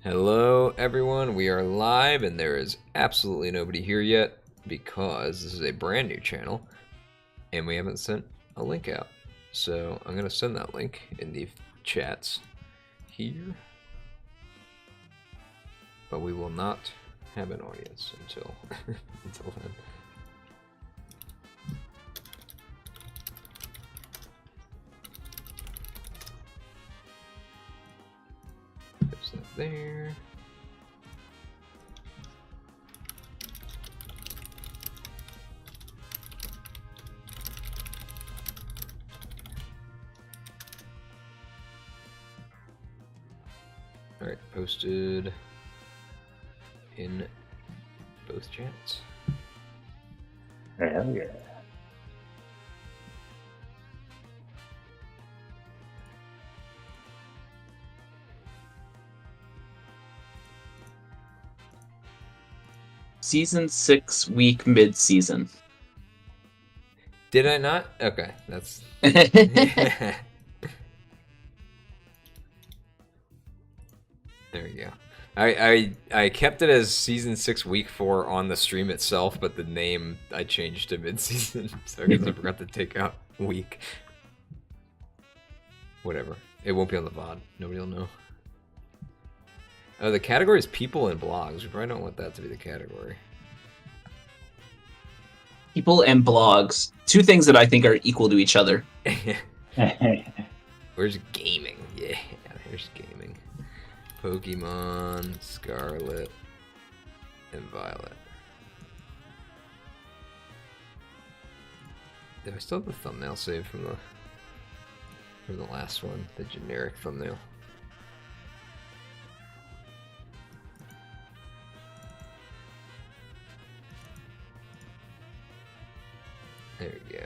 Hello, everyone. We are live, and there is absolutely nobody here yet because this is a brand new channel, and we haven't sent a link out. So I'm going to send that link in the chats here, but we will not have an audience until until then. There's that there. Alright, posted in both chats. Hell yeah. Season 6 week mid-season. Did I not? Okay, that's... There we go. I kept it as season 6 week 4 on the stream itself, but the name I changed to mid-season, so I guess I forgot to take out week. Whatever. It won't be on the VOD. Nobody will know. Oh, the category is people and blogs. We probably don't want that to be the category. People and blogs. Two things that I think are equal to each other. Where's gaming? Yeah, here's gaming. Pokemon, Scarlet, and Violet. Do I still have the thumbnail saved from the last one? The generic thumbnail. There we go.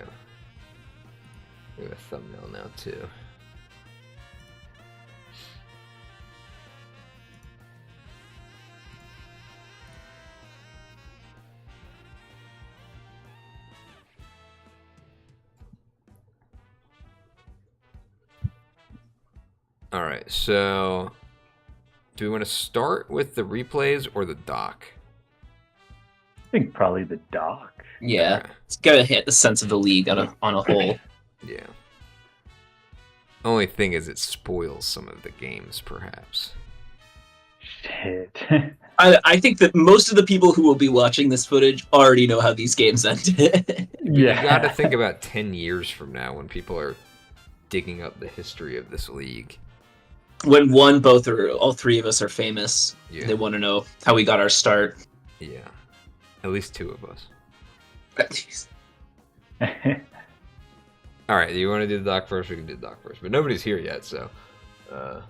We have a thumbnail now too. Alright, so do we want to start with the replays or the doc? I think probably the doc. Yeah, Okay. it's gotta hit the sense of the league on a whole. Yeah. Only thing is it spoils some of the games, perhaps. Shit. I think that most of the people who will be watching this footage already know how these games ended. You gotta think about 10 years from now when people are digging up the history of this league. When one, both, or all three of us are famous, Yeah. they want to know how we got our start. Yeah. At least 2 of us. Alright, do you want to do the doc first? We can do the doc first. But nobody's here yet, so... doesn't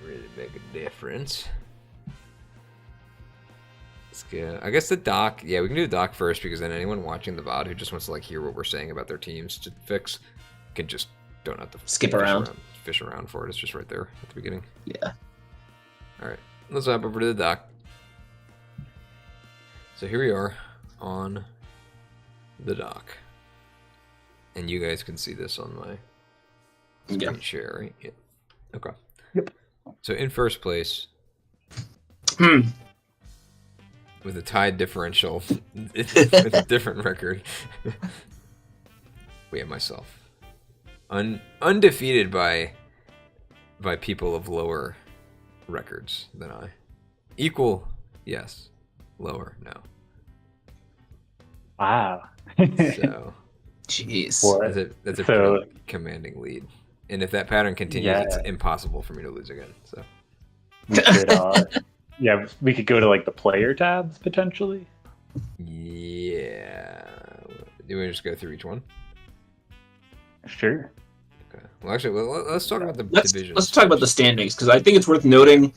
really make a difference. Let's go. I guess the doc... Yeah, we can do the doc first, because then anyone watching the VOD who just wants to like hear what we're saying about their teams to fix can just... Don't have to Skip around. Fish around for it. It's just right there at the beginning. Yeah. Alright, let's hop over to the doc. So here we are on the dock. And you guys can see this on my screen share, right? Yeah. Okay. Yep. So in first place, with a tied differential, with a different record, we have myself. Undefeated by people of lower records than I. Equal, yes. Lower, no. Wow. So, Jeez. that's a pretty commanding lead. And if that pattern continues, Yeah. it's impossible for me to lose again. So, We could, yeah, we could go to like the player tabs potentially. yeah. Do we just go through each one? Sure. Okay. Well, actually, let's talk about the divisions. Let's talk about the standings, because I think it's worth noting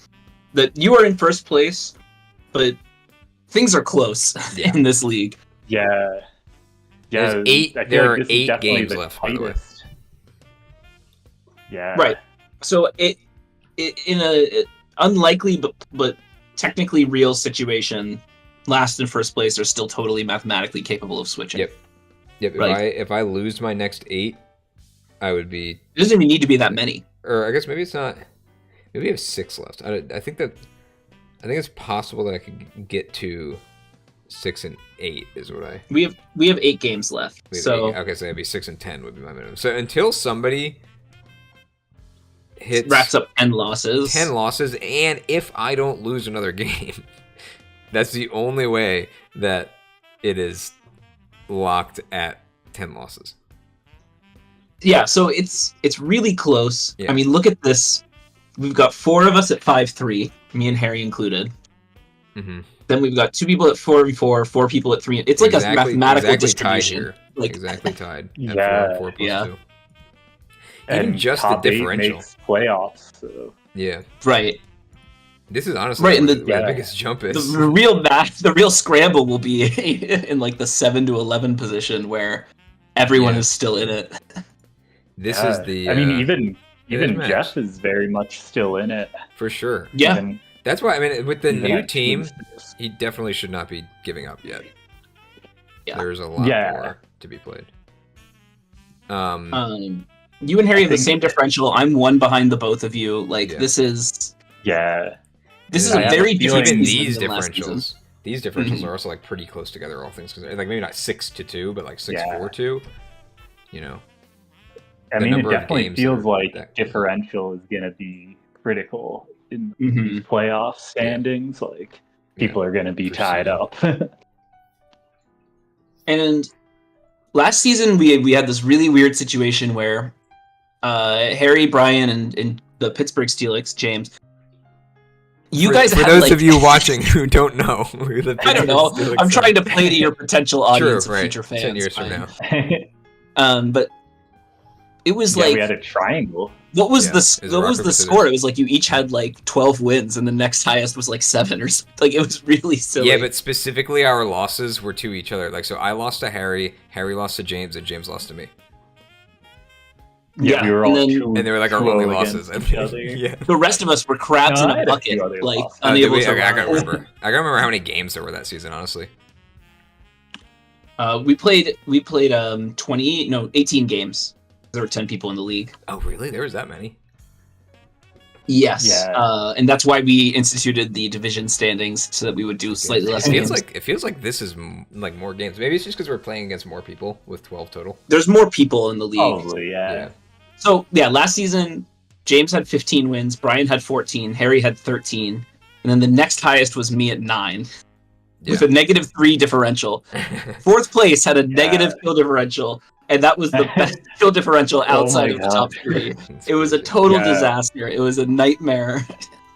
that you are in first place, but things are close in this league. Yeah. Yeah. There's 8. I feel There like are this is 8 definitely games the left, by the way. tightest. Yeah. Right. So it in a unlikely but technically real situation, last and first place are still totally mathematically capable of switching. Yep. Yep. Right. If I lose my next 8, I would be. It doesn't even need to be that many. Or I guess maybe it's not. Maybe we have 6 left. I think it's possible that I could get to 6 and 8 is what I. We have 8 games left. So okay, so it'd be 6 and 10 would be my minimum. So until somebody wraps up 10 losses. 10 losses, and if I don't lose another game, that's the only way that it is locked at 10 losses. Yeah, so it's really close. Yeah. I mean, look at this. We've got 4 of us at 5-3, me and Harry included. Mm-hmm. Then we've got 2 people at 4-4, 4 people at 3. It's like a mathematical distribution. Tied here. Like exactly tied. At Yeah. 4 plus Yeah. 2. Even And just the top 8 differential. makes playoffs. So. Yeah. Right. This is honestly Right, and where the the biggest jump is. The real scramble will be in like the 7 to 11 position where everyone is still in it. This is the. I mean, even Max. Jeff is very much still in it. For sure. Yeah. Even, That's why, I mean, with the even new at team, teams. he definitely should not be giving up yet. Yeah. There's a lot more to be played. You and Harry have the same differential. I'm 1 behind the both of you. Like this is Yeah. this is I a have very a different feeling season these than last season. differentials. These differentials are also like pretty close together, all things considered. Like maybe not 6-2, but like 6-4-2. You know. I The mean, it number of definitely games feels are like that- differential is going to be critical in these playoff standings. Like, people are going to be For tied sure. up. And last season we had this really weird situation where Harry, Brian, and the Pittsburgh Steelix, James. You guys for had, those like, of you watching who don't know, who the I don't know. Pittsburgh Steelix I'm are. trying to play to your potential audience True, of right. future fans. 10 years from Brian. now. But it was Yeah, like we had a triangle. what was Yeah, the it's what rock, was paper, the scissors. score? It was like you each had like 12 wins, and the next highest was like 7 or something. Like it was really silly. Yeah, but specifically our losses were to each other. Like, so I lost to Harry, Harry lost to James, and James lost to me. Yeah, we were all and then 2 And they were like our only 2-0 losses. against each other. Yeah. the rest of us were crabs No, in I a had a bucket, few other like losses. unable I to. gotta rise. remember. I gotta remember how many games there were that season. Honestly, We played 18 games. There were 10 people in the league. oh really? There was that many. Yes. Yeah. And that's why we instituted the division standings so that we would do slightly less games. It feels like this is like more games. Maybe it's just because we're playing against more people with 12 total. There's more people in the league. Probably, yeah. So, yeah, last season, James had 15 wins, Brian had 14, Harry had 13, and then the next highest was me at 9, with a -3 differential. Fourth place had a negative kill differential, and that was the best kill differential outside of the top 3. It was a total disaster. It was a nightmare.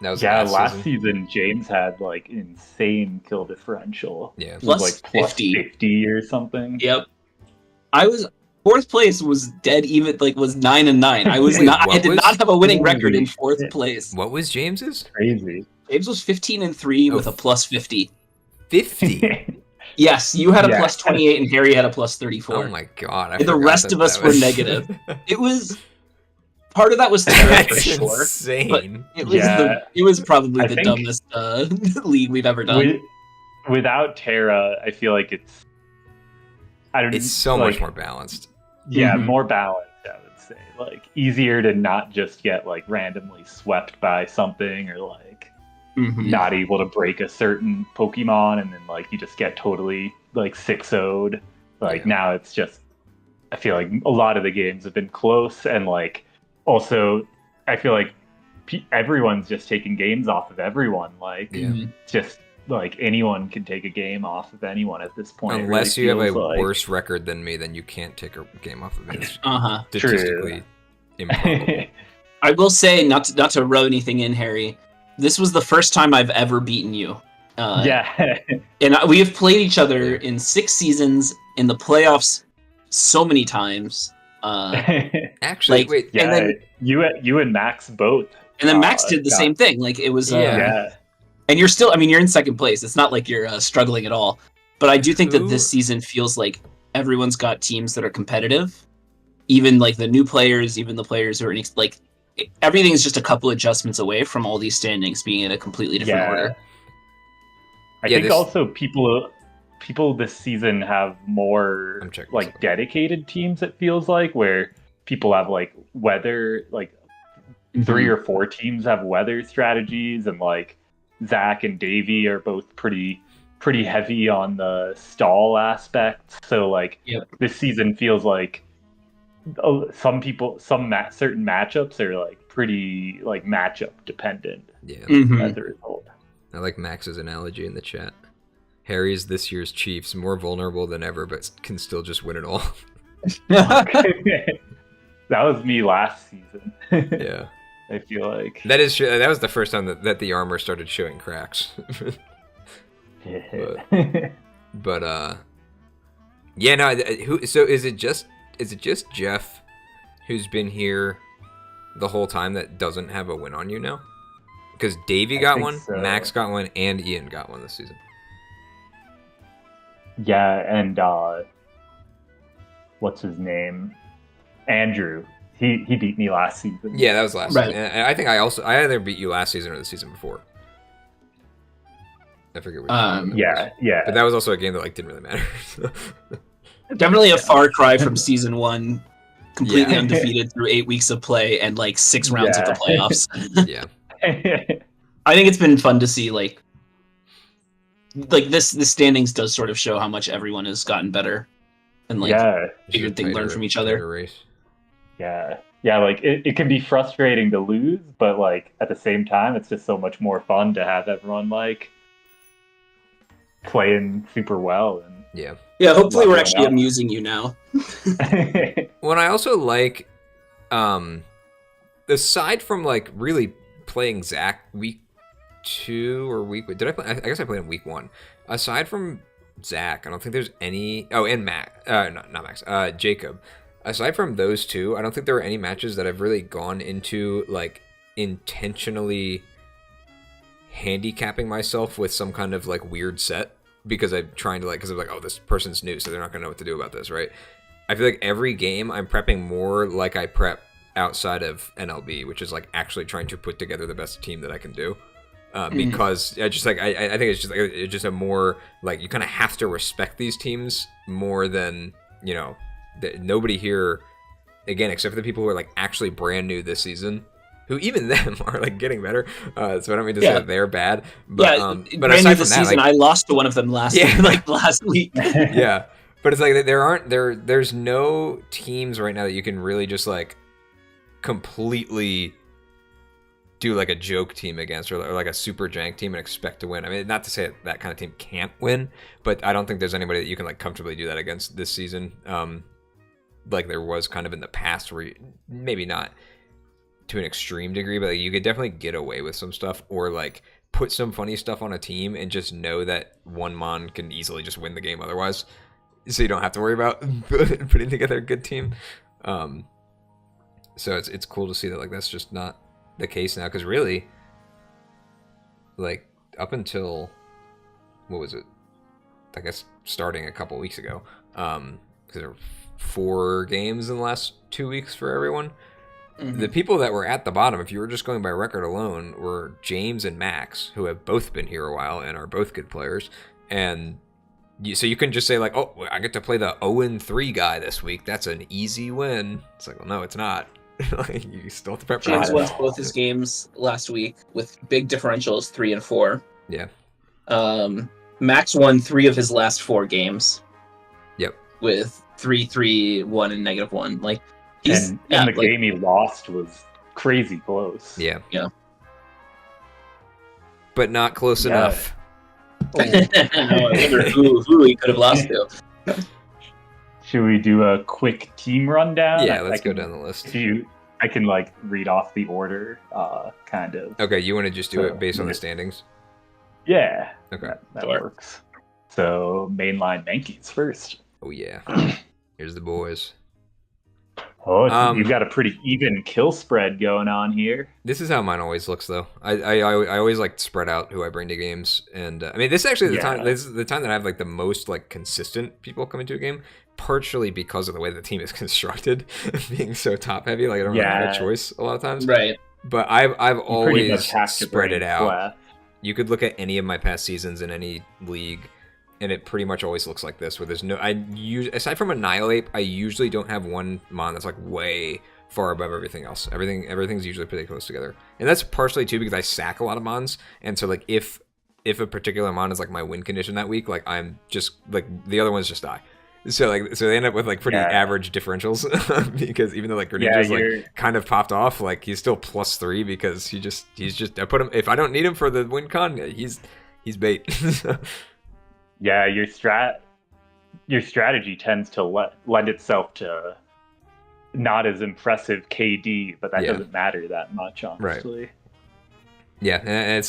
That was last season James had like insane kill differential. Yeah. It was Plus like plus 50. 50 or something. Yep. Fourth place was dead even, like was 9-9. I was Wait, I did not have a winning record in Holy fourth shit. place. What was James's? Crazy. James was 15-3 with Oh. a plus 50. 50. Yes, you had a Yeah. plus 28 and Harry had a plus 34. Oh my god! I And the forgot rest that of us that were was- negative. It was part of that was Tera for That's sure. insane. But it was Yeah. it was probably I the think- dumbest league we've ever done. Without Tera, I feel like it's It's so much more balanced. Yeah, Mhm. more balanced, I would say. Like easier to not just get like randomly swept by something or like Mhm. not able to break a certain Pokemon and then like you just get totally like 6-0'd. Like Yeah. now it's just I feel like a lot of the games have been close and like also I feel like everyone's just taking games off of everyone. Like Yeah. Mhm. just like anyone can take a game off of anyone at this point. It Unless really you have a feels like. worse record than me, then you can't take a game off of me. It's Uh-huh. statistically improbable. I will say, not to rub anything in, Harry, this was the first time I've ever beaten you. Yeah. And we have played each other in 6 seasons, in the playoffs so many times. Actually, Like, wait. Yeah, And then- you and Max both. And then Max did the got- same thing. Like, it was... Yeah. And you're still... I mean, you're in second place. It's not like you're struggling at all. But I do think that Who- this season feels like everyone's got teams that are competitive. Even, like, the new players, even the players who are... everything's just a couple adjustments away from all these standings being in a completely different order. I Yeah, think also people this season have more I'm checking like something. dedicated teams. It feels like where people have like weather like 3 or 4 teams have weather strategies, and like Zach and Davey are both pretty heavy on the stall aspect. So like this season feels like certain matchups are like pretty like matchup dependent. Yeah. As a result. I like Max's analogy in the chat. Harry's this year's Chiefs, more vulnerable than ever, but can still just win it all. That was me last season. Yeah. I feel like that was the first time that the armor started showing cracks. but yeah, no. So is it just Jeff who's been here the whole time that doesn't have a win on you now? Because Davey got one, so. Max got one, and Ian got one this season. Yeah, and what's his name? Andrew. He beat me last season. Yeah, that was last season. And I think I either beat you last season or the season before. I forget which one. Yeah. But that was also a game that like didn't really matter. Definitely a far cry from season 1. Completely undefeated through 8 weeks of play and like 6 rounds of the playoffs. Yeah. I think it's been fun to see like this standings does sort of show how much everyone has gotten better and like figured they learn from each other. Race. Yeah, like it can be frustrating to lose, but like at the same time, it's just so much more fun to have everyone like playing super well. And yeah. Hopefully, we're actually amusing you now. Well, and I also like, aside from like really playing Zach week 2 or week, did I play? I guess I played him week 1. Aside from Zach, I don't think there's any. Oh, and Max, not Max, Jacob. Aside from those two, I don't think there were any matches that I've really gone into like intentionally handicapping myself with some kind of like weird set because I'm trying to because I'm like, oh, this person's new, so they're not gonna know what to do about this, right? I feel like every game I'm prepping more like I prep outside of NLB, which is like actually trying to put together the best team that I can do. Because I just like I think it's just a more like you kind of have to respect these teams more than nobody here, again, except for the people who are like actually brand new this season, who even them are like getting better. So I don't mean to say that they're bad, but but aside from that, season, I lost to one of them last week. Yeah, but it's like there's no teams right now that you can really just like completely do like a joke team against or like a super jank team and expect to win. I mean, not to say that kind of team can't win, but I don't think there's anybody that you can like comfortably do that against this season. Like there was kind of in the past where maybe not to an extreme degree, but like you could definitely get away with some stuff or like put some funny stuff on a team and just know that one mon can easily just win the game otherwise. So you don't have to worry about putting together a good team. So it's cool to see that like that's just not the case now, because really like up until what was it, I guess starting a couple weeks ago, because there were 4 games in the last 2 weeks for everyone. The people that were at the bottom, if you were just going by record alone, were James and Max, who have both been here a while and are both good players. And so you can just say like, oh, I get to play the 0-3 guy this week, that's an easy win. It's like, well, no, it's not. Like, you still have to prep. James won both his games last week with big differentials, 3 and 4. Yeah. Max won 3 of his last 4 games. Yep. With 3-3, 1 and -1. Like and the game he lost was crazy close. Yeah. Yeah. But not close enough. I wonder who he could have lost to. Should we do a quick team rundown? Yeah, let's go down the list. I can like read off the order, kind of. Okay, you want to just do it based on the standings? Yeah. Okay. That works. So mainline Yankees first. Oh yeah. Here's the boys. Oh, you've got a pretty even kill spread going on here. This is how mine always looks, though. I always like spread out who I bring to games, and I mean, this is actually the time. This is the time that I have like the most like consistent people coming to a game, partially because of the way the team is constructed, being so top heavy. Like I don't really have a choice a lot of times. Right. But I've always spread it out. Flat. You could look at any of my past seasons in any league, and it pretty much always looks like this, where there's no... aside from Annihilate, I usually don't have one mon that's like way far above everything else. Everything's usually pretty close together, and that's partially too because I sack a lot of mons, and so like if a particular mon is like my win condition that week, like I'm just like the other ones just die. So they end up with like pretty average differentials because even though like Greninja's like kind of popped off, like he's still +3 because he's just I put him if I don't need him for the win con, he's bait. Yeah, your strategy tends to lend itself to not as impressive KD, but that doesn't matter that much, honestly. Right. Yeah, and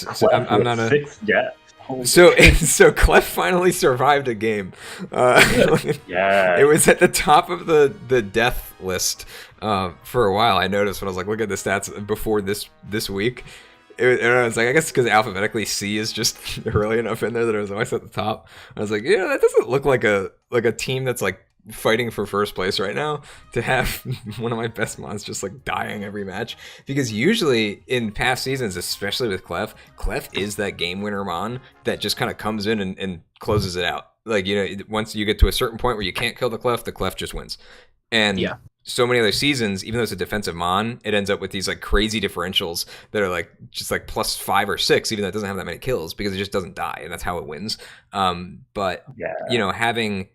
I'm not a 6 deaths. So Clef finally survived a game. Yeah, it was at the top of the death list for a while. I noticed when I was like, look at the stats before this week. And I was like, I guess because alphabetically C is just early enough in there that it was always at the top. I was like, yeah, that doesn't look like a team that's like fighting for first place right now to have one of my best mons just like dying every match, because usually in past seasons, especially with Clef is that game winner mon that just kind of comes in and closes it out. Like, you know, once you get to a certain point where you can't kill the Clef just wins. And so many other seasons, even though it's a defensive mon, it ends up with these like crazy differentials that are like just like +5 or 6, even though it doesn't have that many kills, because it just doesn't die, and that's how it wins. But you know, having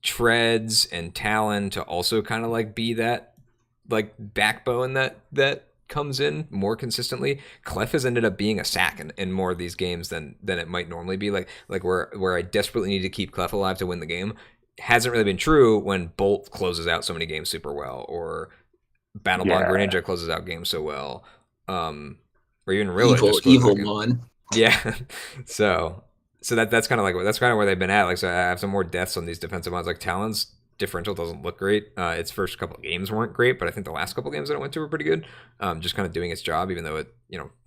Treads and Talon to also kind of like be that like backbone that comes in more consistently. Clef has ended up being a sack in more of these games than it might normally be. Like where I desperately need to keep Clef alive to win the game. Hasn't really been true when Bolt closes out so many games super well, or Battle Bond Greninja closes out games so well, or even Rilla evil one. Yeah, so that's kind of like where they've been at. Like, so I have some more deaths on these defensive ones. Like Talon's differential doesn't look great. Its first couple of games weren't great, but I think the last couple of games that it went to were pretty good. Just kind of doing its job, even though it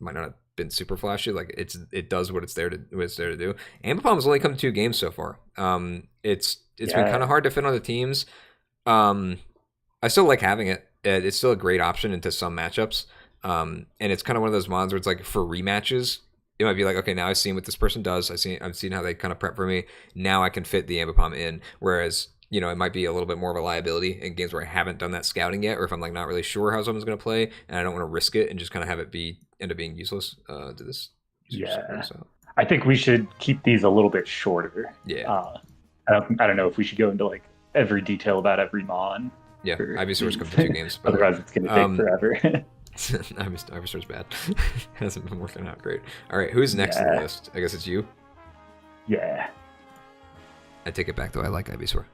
might not have been super flashy. Like it does what it's there to do. Ambipom's only come 2 games so far. It's been kind of hard to fit on the teams. I still like having it. It's still a great option into some matchups. And it's kind of one of those mons where it's like for rematches, it might be like, okay, now I've seen what this person does. I've seen how they kind of prep for me. Now I can fit the Ambipom in. Whereas, it might be a little bit more of a liability in games where I haven't done that scouting yet, or if I'm like not really sure how someone's going to play and I don't want to risk it and just kind of have it end up being useless to this. So. I think we should keep these a little bit shorter. Yeah. I don't know if we should go into like every detail about every mon. Yeah, Ivysaur's come to 2 games. Otherwise, it's going to take forever. Ivysaur's bad. Hasn't been working out great. All right, who's next on the list? I guess it's you. Yeah. I take it back though. I like Ivysaur.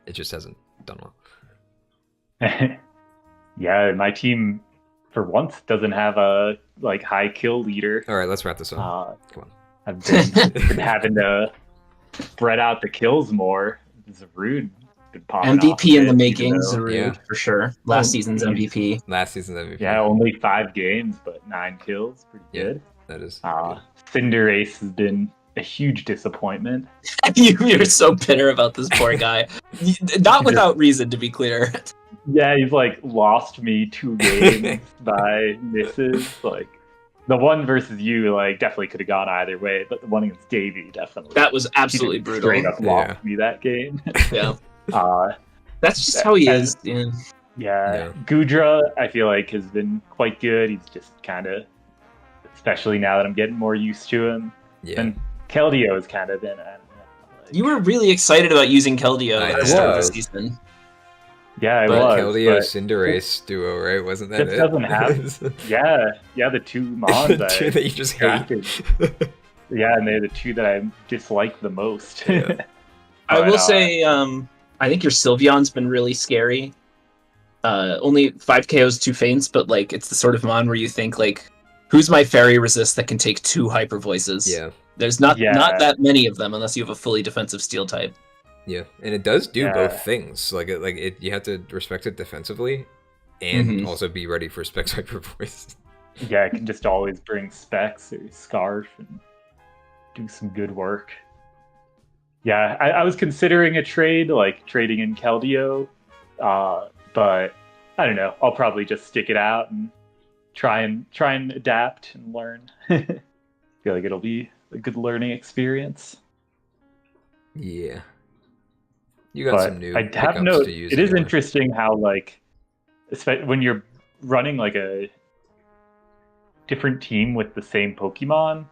It just hasn't done well. Yeah, my team for once doesn't have a like high kill leader. All right, let's wrap this up. Come on. I've been having to spread out the kills more. Zarude been popping MVP in the making, though, Zarude for sure. Last season's MVP. Yeah, only 5 games, but 9 kills. Pretty good. That is. Cinderace has been a huge disappointment. You're so bitter about this poor guy. Not without reason, to be clear. Yeah, he's like lost me 2 games by misses. Like the one versus you, like definitely could have gone either way, but the one against Davey definitely. That was absolutely brutal. Straight up lost me that game. Yeah. That's just how he is. Yeah. Gudra, I feel like has been quite good. He's just kind of, especially now that I'm getting more used to him. Yeah. And Keldeo has kind of been. I don't know, you were really excited about using Keldeo at the start of the season. Yeah, I was. Keldeo Cinderace duo, right? Wasn't that it? Doesn't have. yeah, the 2 mons the 2 that you just hated. Yeah, and they're the 2 that I dislike the most. Yeah. I will say, I think your Sylveon's been really scary. Only 5 KOs, 2 feints, but like it's the sort of mon where you think like, who's my fairy resist that can take 2 hyper voices? Yeah. There's not that many of them unless you have a fully defensive steel type. Yeah, and it does do both things. Like you have to respect it defensively, and also be ready for Specs Hyper Voice. Yeah, it can just always bring Specs or Scarf and do some good work. Yeah, I was considering a trade, like trading in Keldeo, but I don't know. I'll probably just stick it out and try and adapt and learn. Feel like it'll be a good learning experience. Yeah. You got some new I have noticed, to use. It is interesting how like especially when you're running like a different team with the same Pokemon,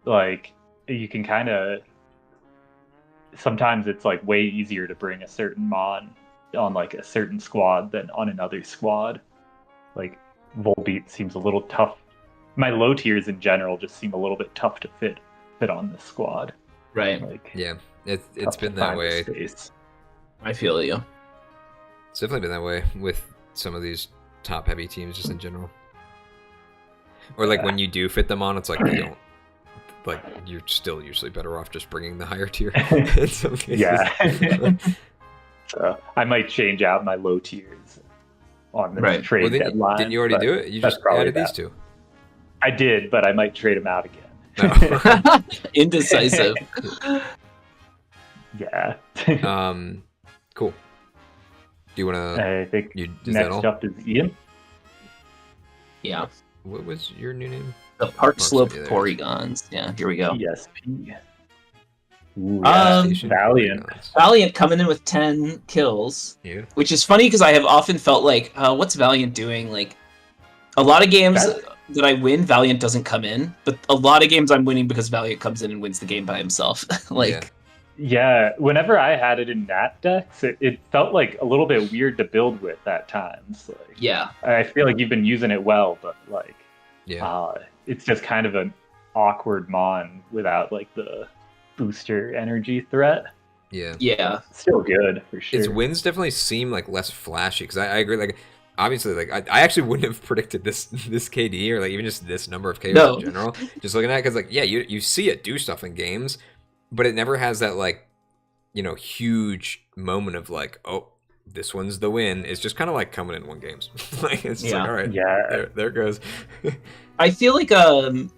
like you can kind of sometimes it's like way easier to bring a certain Mon on like a certain squad than on another squad. Like Volbeat seems a little tough. My low tiers in general just seem a little bit tough to fit on this squad. Right. Like Yeah, it's been that way. I feel you. It's definitely been that way with some of these top heavy teams just in general. Or like when you do fit them on, it's like they don't. Like you're still usually better off just bringing the higher tier in some cases. Yeah. So I might change out my low tiers on the trade deadline. Didn't you already do it? You just added these two. I did, but I might trade them out again. No. Indecisive. Yeah. Cool. Do you want to? I think next up is Ian. Yeah. What was your new name? The Park Slope Porygons. Yeah, here we go. ESP. Ooh, yeah. Valiant. Valiant coming in with 10 kills. Yeah. Which is funny because I have often felt like, what's Valiant doing? Like, a lot of games that I win, Valiant doesn't come in. But a lot of games I'm winning because Valiant comes in and wins the game by himself. Yeah, whenever I had it in Nat decks, it felt like a little bit weird to build with at times. Like, yeah. I feel like you've been using it well, but like, it's just kind of an awkward Mon without like the booster energy threat. Yeah. Yeah. Still good for sure. Its wins definitely seem like less flashy because I agree. Like, obviously, like I actually wouldn't have predicted this KD or like even just this number of KOs in general. Just looking at it because like you see it do stuff in games. But it never has that, like, huge moment of, like, oh, this one's the win. It's just kind of like coming in one games. Like, it's like, all right, there it goes. I feel like I've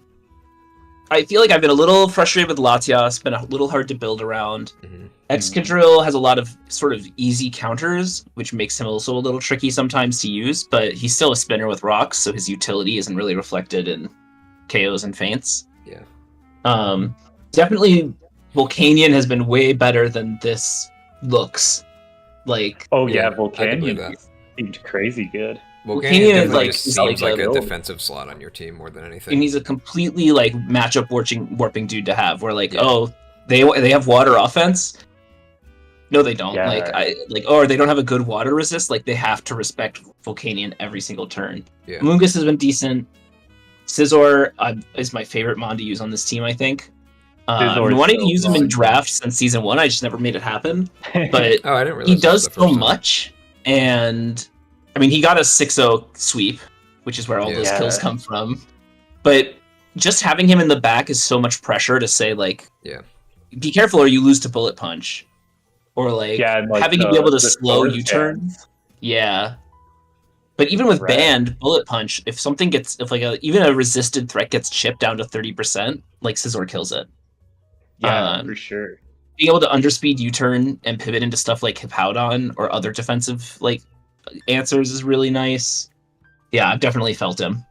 been a little frustrated with Latias. It's been a little hard to build around. Mm-hmm. Excadrill has a lot of sort of easy counters, which makes him also a little tricky sometimes to use. But he's still a spinner with rocks, so his utility isn't really reflected in KOs and feints. Yeah. Definitely... Volcanion has been way better than this looks. Like, Volcanion seemed crazy good. Volcanion like seems like a defensive slot on your team more than anything. And he's a completely like matchup warping dude to have. Where like, they have water offense. No, they don't. Yeah. Or they don't have a good water resist. Like they have to respect Volcanion every single turn. Yeah. Mungus has been decent. Scizor is my favorite Mon to use on this team, I think. I've been wanting to use him in draft since season 1. I just never made it happen. But I didn't realize he does so much. And I mean, he got a 6-0 sweep, which is where all those kills come from. But just having him in the back is so much pressure to say, like, be careful or you lose to Bullet Punch. Or, like, having him be able to slow U-turns. Yeah. But even with Banned, Bullet Punch, if something gets, even a resisted threat gets chipped down to 30%, like, Scizor kills it. Yeah, for sure. Being able to underspeed U-turn and pivot into stuff like Hippowdon or other defensive like answers is really nice. Yeah, I've definitely felt him.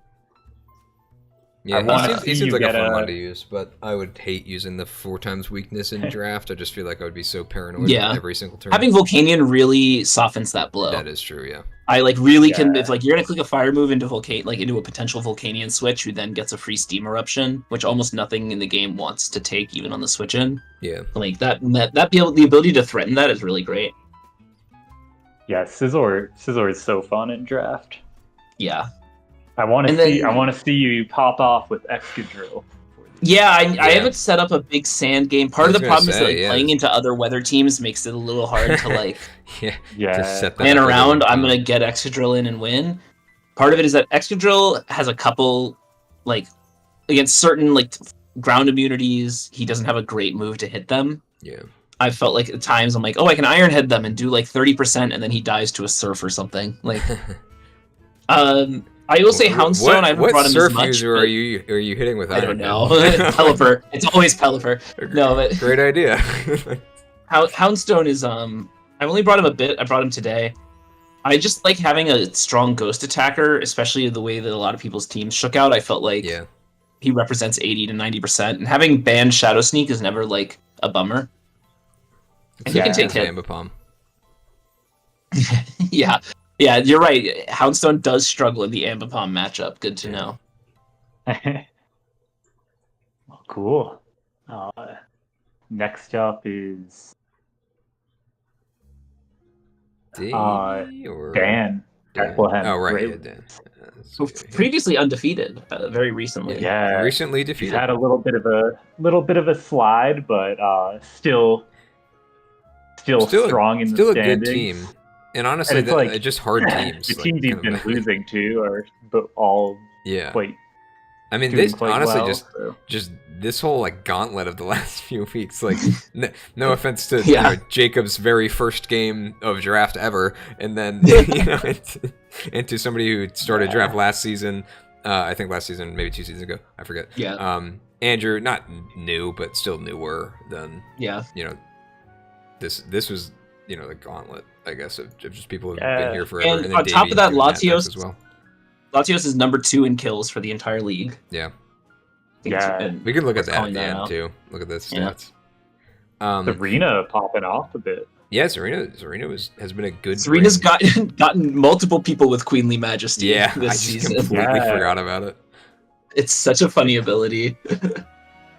Yeah, he seems like a fun one to use, but I would hate using the 4x weakness in draft. I just feel like I would be so paranoid every single turn. Having Volcanion really softens that blow. That is true, yeah. I really can, if like you're gonna click a fire move into into a potential Volcanion switch, who then gets a free Steam Eruption, which almost nothing in the game wants to take, even on the switch in. Yeah. Like the ability to threaten that is really great. Yeah, Scizor is so fun in draft. Yeah. I want to see you pop off with Excadrill. Yeah, I haven't set up a big sand game. Part of the problem is that playing into other weather teams makes it a little hard to like plan around. I'm gonna get Excadrill in and win. Part of it is that Excadrill has a couple like against certain like ground immunities. He doesn't have a great move to hit them. Yeah, I felt like at times I'm like, oh, I can Iron Head them and do like 30%, and then he dies to a Surf or something. Like, I will say Houndstone. I haven't brought him as much. What surf user are you hitting with? I don't know. Pelipper. It's always Pelipper. No, but great idea. Houndstone is I've only brought him a bit. I brought him today. I just like having a strong ghost attacker, especially the way that a lot of people's teams shook out. I felt like he represents 80 to 90%, and having banned Shadow Sneak is never like a bummer. And he can take hit. Ambipom. Yeah. Yeah, you're right. Houndstone does struggle in the Ambipom matchup. Good to know. Well, cool. Next up is D or Dan. Bethlehem Oh, right, Ravens. Dan. So previously undefeated, very recently. Yeah, recently he's defeated. had a little bit of a slide, but still strong in the still a standings. good team. And honestly, and it's just hard teams. The teams he's been losing to are all quite. I mean, doing this quite honestly well, just this whole like gauntlet of the last few weeks. Like, no offense to Jacob's very first game of draft ever, and then into somebody who started draft last season. I think last season, maybe 2 seasons ago. I forget. Yeah. Andrew, not new, but still newer than. Yeah. This was the gauntlet, I guess, of just people who've been here forever. And then on top of that, Latios as well. Latios is number 2 in kills for the entire league. Yeah. Yeah. We can look at that at the end too. Look at the stats. Serena popping off a bit. Yeah, Serena has been a good. Serena's gotten multiple people with Queenly Majesty. Yeah, this season. Completely forgot about it. It's such a funny ability.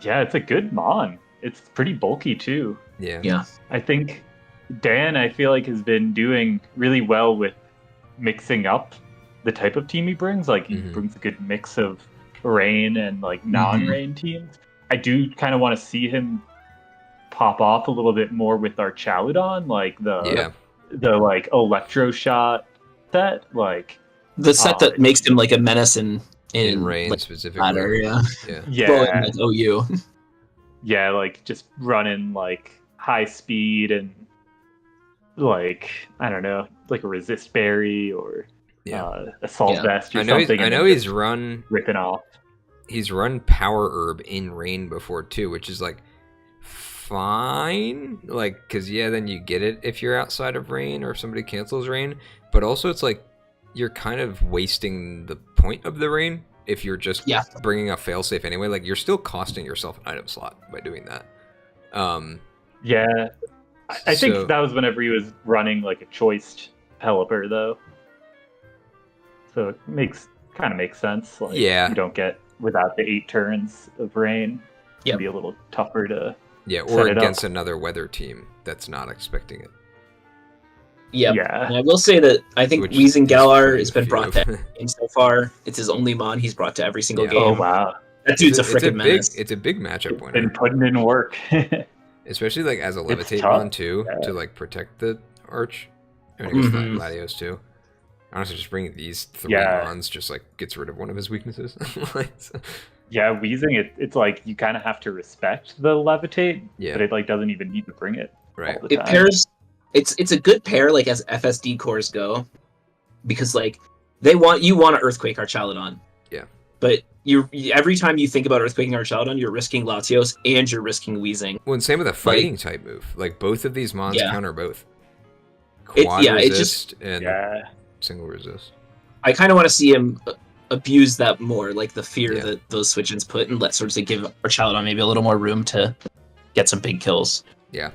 Yeah, it's a good mon. It's pretty bulky too. Yeah. I think Dan, I feel like, has been doing really well with mixing up the type of team he brings. Like, he brings a good mix of rain and like non-rain teams. I do kind of want to see him pop off a little bit more with our Chaludon, like the like electro shot set, like the set that makes him like a menace in rain like, specifically. Ladder, yeah. Well, in, like, OU. Yeah, like just running like high speed and like I don't know, like a resist berry or assault vest or something. I know he's run ripping off. He's run power herb in rain before too, which is like fine, like because then you get it if you're outside of rain or if somebody cancels rain, but also it's like you're kind of wasting the point of the rain if you're just bringing a failsafe anyway. Like, you're still costing yourself an item slot by doing that. I think that was whenever he was running like a choiced Pelipper though, so it kind of makes sense. Like, you don't get without the 8 turns of rain. It'd be a little tougher to or against another weather team that's not expecting it. Yeah. And I will say that I think Wheezing Galar has been brought to every game so far. It's his only mon he's brought to every single game. Oh wow, that dude's a freaking menace. It's a big matchup winner. Been putting in work, especially like as a levitate mon too, to like protect the arch. I mean, Latios too. Honestly, just bringing these 3 mons just like gets rid of one of his weaknesses. Yeah, Wheezing, it's like you kind of have to respect the levitate, but it like doesn't even need to bring it. Right. All the time. It pairs. It's a good pair, like as FSD cores go, because like you want to Earthquake Archaludon. Yeah. But you every time you think about Earthquaking Archaludon, you're risking Latios and you're risking Wheezing. Well, and same with a fighting type move. Like, both of these mons counter both. Quad resist and single resist. I kind of want to see him abuse that more, like the fear that those switch-ins put, and let sort of give Archaludon maybe a little more room to get some big kills. Yeah.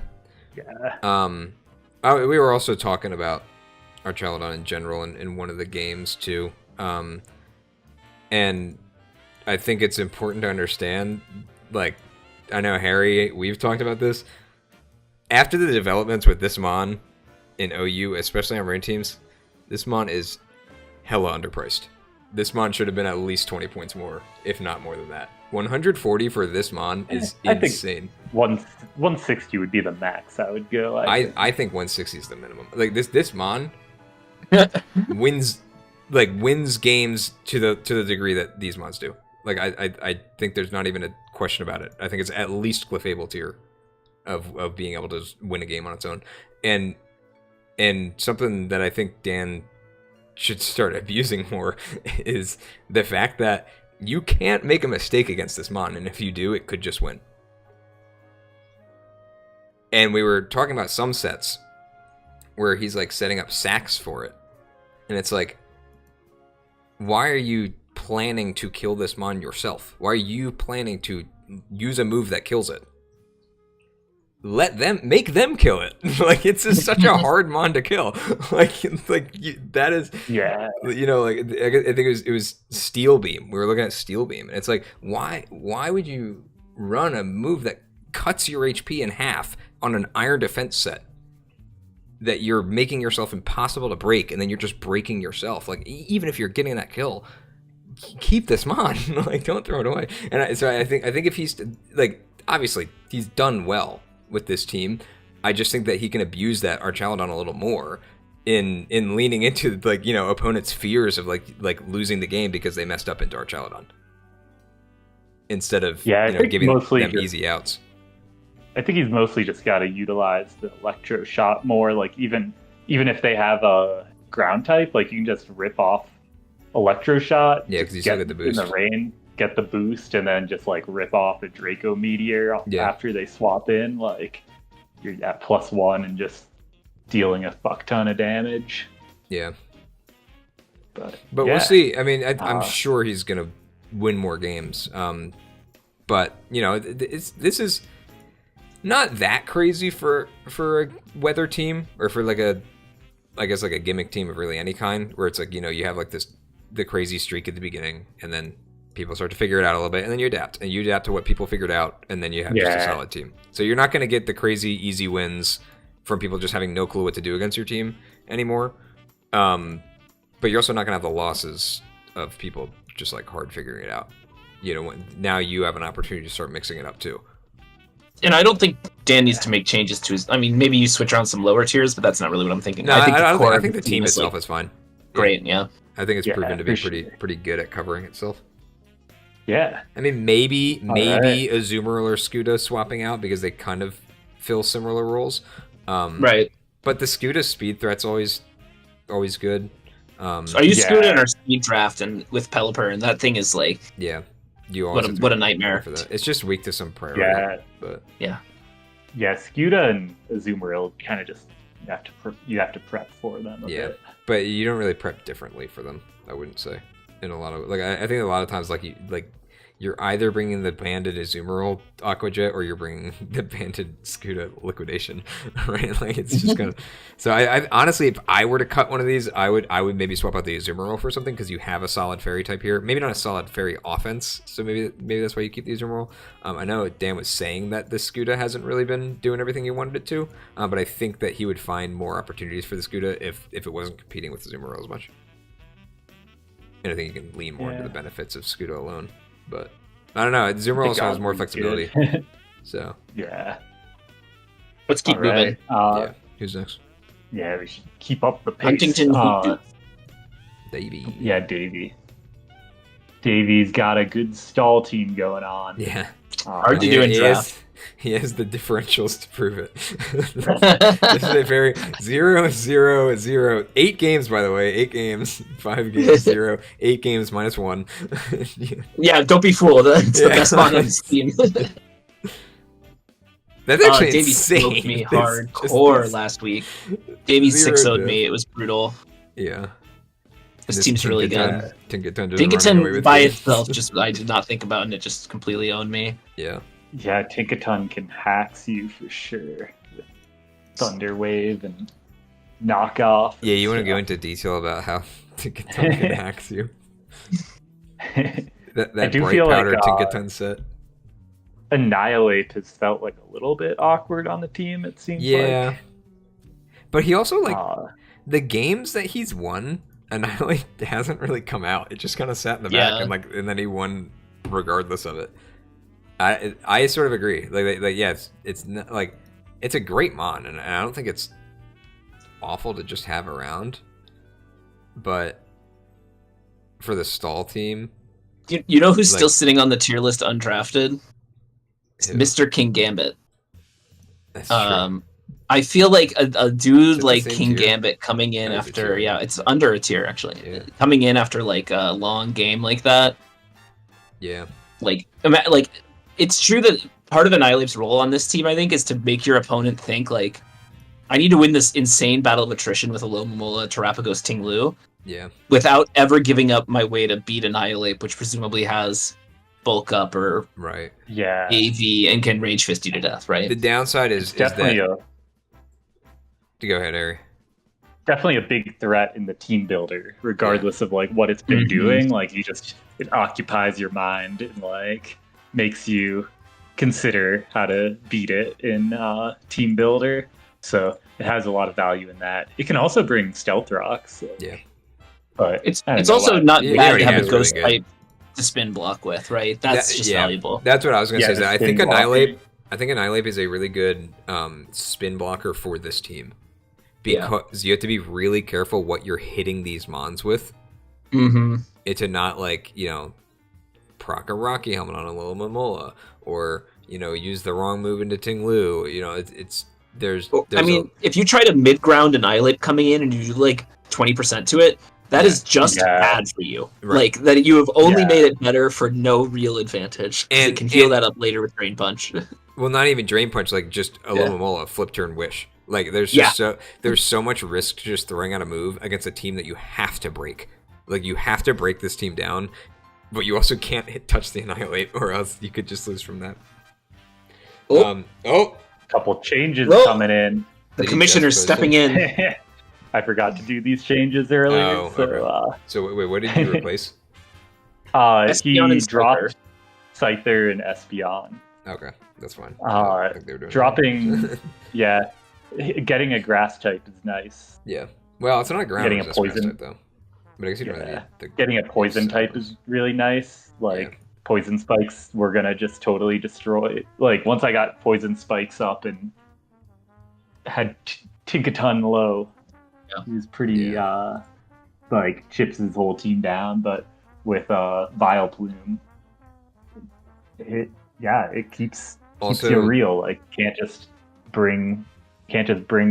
We were also talking about Archaludon in general in one of the games too, and I think it's important to understand. Like, I know Harry, we've talked about this. After the developments with this mon in OU, especially on rain teams, this mon is hella underpriced. This mon should have been at least 20 points more, if not more than that. 140 for this mon is insane. I think 160 would be the max I would go. I think 160 is the minimum. Like, this mon wins games to the degree that these mons do. Like, I think there's not even a question about it. I think it's at least Clefable tier of being able to win a game on its own. And something that I think Dan should start abusing more is the fact that you can't make a mistake against this mon, and if you do, it could just win. And we were talking about some sets where he's like setting up sacks for it, and it's like, why are you planning to kill this mon yourself? Why are you planning to use a move that kills it? make them kill it. Like it's just such a hard mon to kill. That is, Yeah. you know, like I think it was Steel Beam. We were looking at Steel Beam, and it's like why would you run a move that cuts your HP in half on an iron defense set that you're making yourself impossible to break, and then you're just breaking yourself. Like even if you're getting that kill, keep this mon. Like don't throw it away. And I think if he's like, obviously he's done well with this team. I just think that he can abuse that Archaludon a little more in leaning into like, you know, opponents' fears of like losing the game because they messed up into Archaludon instead of giving them easy outs. I think he's mostly just got to utilize the Electro Shot more. Like even if they have a ground type, like you can just rip off Electro Shot. Yeah, because you still get the boost in the rain, get the boost, and then just like rip off a Draco Meteor after they swap in. Like you're at +1 and just dealing a fuck ton of damage. Yeah, but yeah. We'll see. I mean, I'm sure he's gonna win more games. But you know, this is not that crazy for a weather team or for like a gimmick team of really any kind, where it's like, you know, you have like the crazy streak at the beginning, and then people start to figure it out a little bit, and then you adapt to what people figured out, and then you have just a solid team. So you're not going to get the crazy easy wins from people just having no clue what to do against your team anymore. But you're also not going to have the losses of people just like hard figuring it out. You know, now you have an opportunity to start mixing it up too. And I don't think Dan needs to make changes to his. I mean, maybe you switch around some lower tiers, but that's not really what I'm thinking. No, I think the team itself is fine. Great, yeah. I think it's proven to be pretty good at covering itself. Yeah. I mean, maybe Azumarill or Scuda swapping out because they kind of fill similar roles. Right. But the Scuda speed threat's always good. So I used Scuda in our speed draft and with Pelipper, and that thing is like what a nightmare. For that. It's just weak to some priority. Yeah. But yeah, Scuda and Azumarill kind of just you have to prep for them a bit. But you don't really prep differently for them, I wouldn't say. In a lot of I think a lot of times you're either bringing the banded Azumarill Aqua Jet or you're bringing the banded Scuda Liquidation, right? Like it's just kind of. So I honestly, if I were to cut one of these, I would maybe swap out the Azumarill for something because you have a solid fairy type here. Maybe not a solid fairy offense, so maybe that's why you keep the Azumarill. I know Dan was saying that the Scuda hasn't really been doing everything he wanted it to, but I think that he would find more opportunities for the Scuda if it wasn't competing with the Azumarill as much. And I think you can lean more into the benefits of Scuda alone. But I don't know. Azumarill also has more flexibility. So yeah. Let's keep moving. Who's next? Yeah, we should keep up the pace. Huntington Davey. Yeah, Davey. Davey's got a good stall team going on. Yeah. Hard to do in draft. He has the differentials to prove it. This is a very 0-0-0. 8 games, by the way. 8 games. 5 games, 0. 8 games, -1. Yeah, don't be fooled. It's the best on this team. That's actually Davey insane. smoked me hardcore last week. Davey 6-0'd me. It was brutal. Yeah. This team's really good. Tinkaton by itself, I did not think about, and it just completely owned me. Yeah. Yeah, Tinkaton can hacks you for sure. With Thunder Wave and knockoff. Yeah, you want to go into detail about how Tinkaton can hacks you? that bright powder Tinkaton set. Annihilate has felt like a little bit awkward on the team, it seems like. Yeah. But he also, the games that he's won, Annihilate hasn't really come out. It just kind of sat in the back, and then he won regardless of it. I sort of agree. It's not, it's a great mon, and I don't think it's awful to just have around. But for the stall team, you know who's still sitting on the tier list undrafted? Mr. King Gambit. That's true. I feel like a dude like King Gambit coming in after it's under a tier actually. Yeah. Coming in after a long game like that. Yeah. It's true that part of Annihilate's role on this team, I think, is to make your opponent think, I need to win this insane battle of attrition with a low Momola, Terapagos, Ting Lu. Yeah. Without ever giving up my way to beat Annihilate, which presumably has bulk up or Right. Yeah. AV and can range 50 to death, right? The downside is definitely that... Go ahead, Ari. Definitely a big threat in the team builder, regardless of like what it's been Mhm. doing. Like it occupies your mind and like makes you consider how to beat it in team builder. So it has a lot of value in that. It can also bring stealth rocks. Yeah. But It's I don't know also why. not He bad already to have has a ghost really type to spin block with, right? That's just yeah, valuable. That's what I was going to say. Yeah, Is that I the think spin Annihilate. blocker. I think Annihilate is a really good spin blocker for this team Yeah. because you have to be really careful what you're hitting these mons with. Mm-hmm. It to not like proc a Rocky Helmet on a little Momola or use the wrong move into Ting Lu. There's I mean, if you try to mid-ground Annihilate coming in and you do like 20% to it, that is just bad for you. Right. Like, that you have only made it better for no real advantage. And it can heal that up later with Drain Punch. Well, not even Drain Punch, like just a little Momola, flip turn Wish. Like, there's just there's so much risk to just throwing out a move against a team that you have to break. Like, you have to break this team down, but you also can't touch the Annihilate, or else you could just lose from that. Couple changes coming in. The commissioner's stepping in. I forgot to do these changes earlier. So wait, what did you replace? He dropped Scyther and Espeon. Okay, that's fine. I think they were doing dropping, getting a grass type is nice. Yeah, well, it's not a ground. Getting a poison type, though. But I guess you don't really getting a poison type is really nice. Like poison spikes, we're gonna just totally destroy. Like once I got poison spikes up and had Tinkaton low. He was pretty like chips his whole team down, but with Vile Plume, it keeps you real. Like can't just bring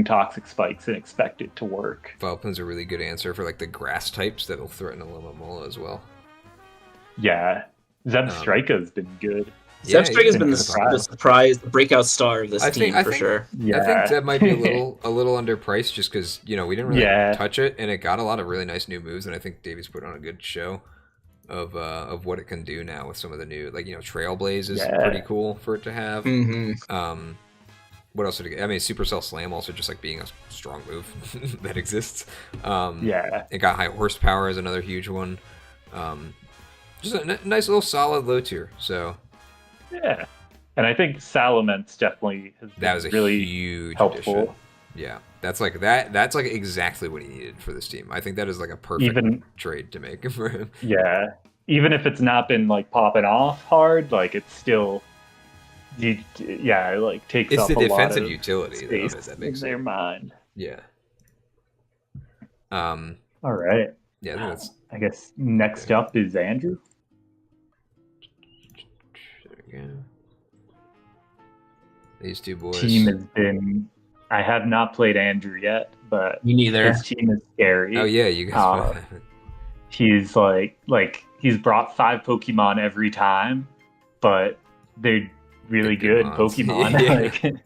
toxic spikes and expect it to work. Vile Plume's a really good answer for like the grass types that'll threaten a Momola as well. Yeah, Zebstrika has been good. Zebstrika has been the surprise, the breakout star of this team for sure. Yeah. I think Zeb might be a little underpriced just because we didn't really touch it, and it got a lot of really nice new moves, and I think Davies put on a good show of what it can do now with some of the new Trailblaze is pretty cool for it to have. Mm-hmm. What else did it get? I mean, Supercell Slam also just like being a strong move that exists. It got high horsepower as another huge one. Just a nice little solid low tier. So. Yeah, and I think Salamence definitely has been really huge helpful. Addition. Yeah, that's like exactly what he needed for this team. I think that is like a perfect trade to make for him. Yeah, even if it's not been like popping off hard, like it's still, takes up a lot of It's the defensive utility that makes their mind. Yeah. All right. Yeah, I guess next up is Andrew. Yeah. These two boys. Team has been. I have not played Andrew yet, but me neither. His team is scary. Oh yeah, you guys. He's like he's brought 5 Pokemon every time, but they're really good Pokemon.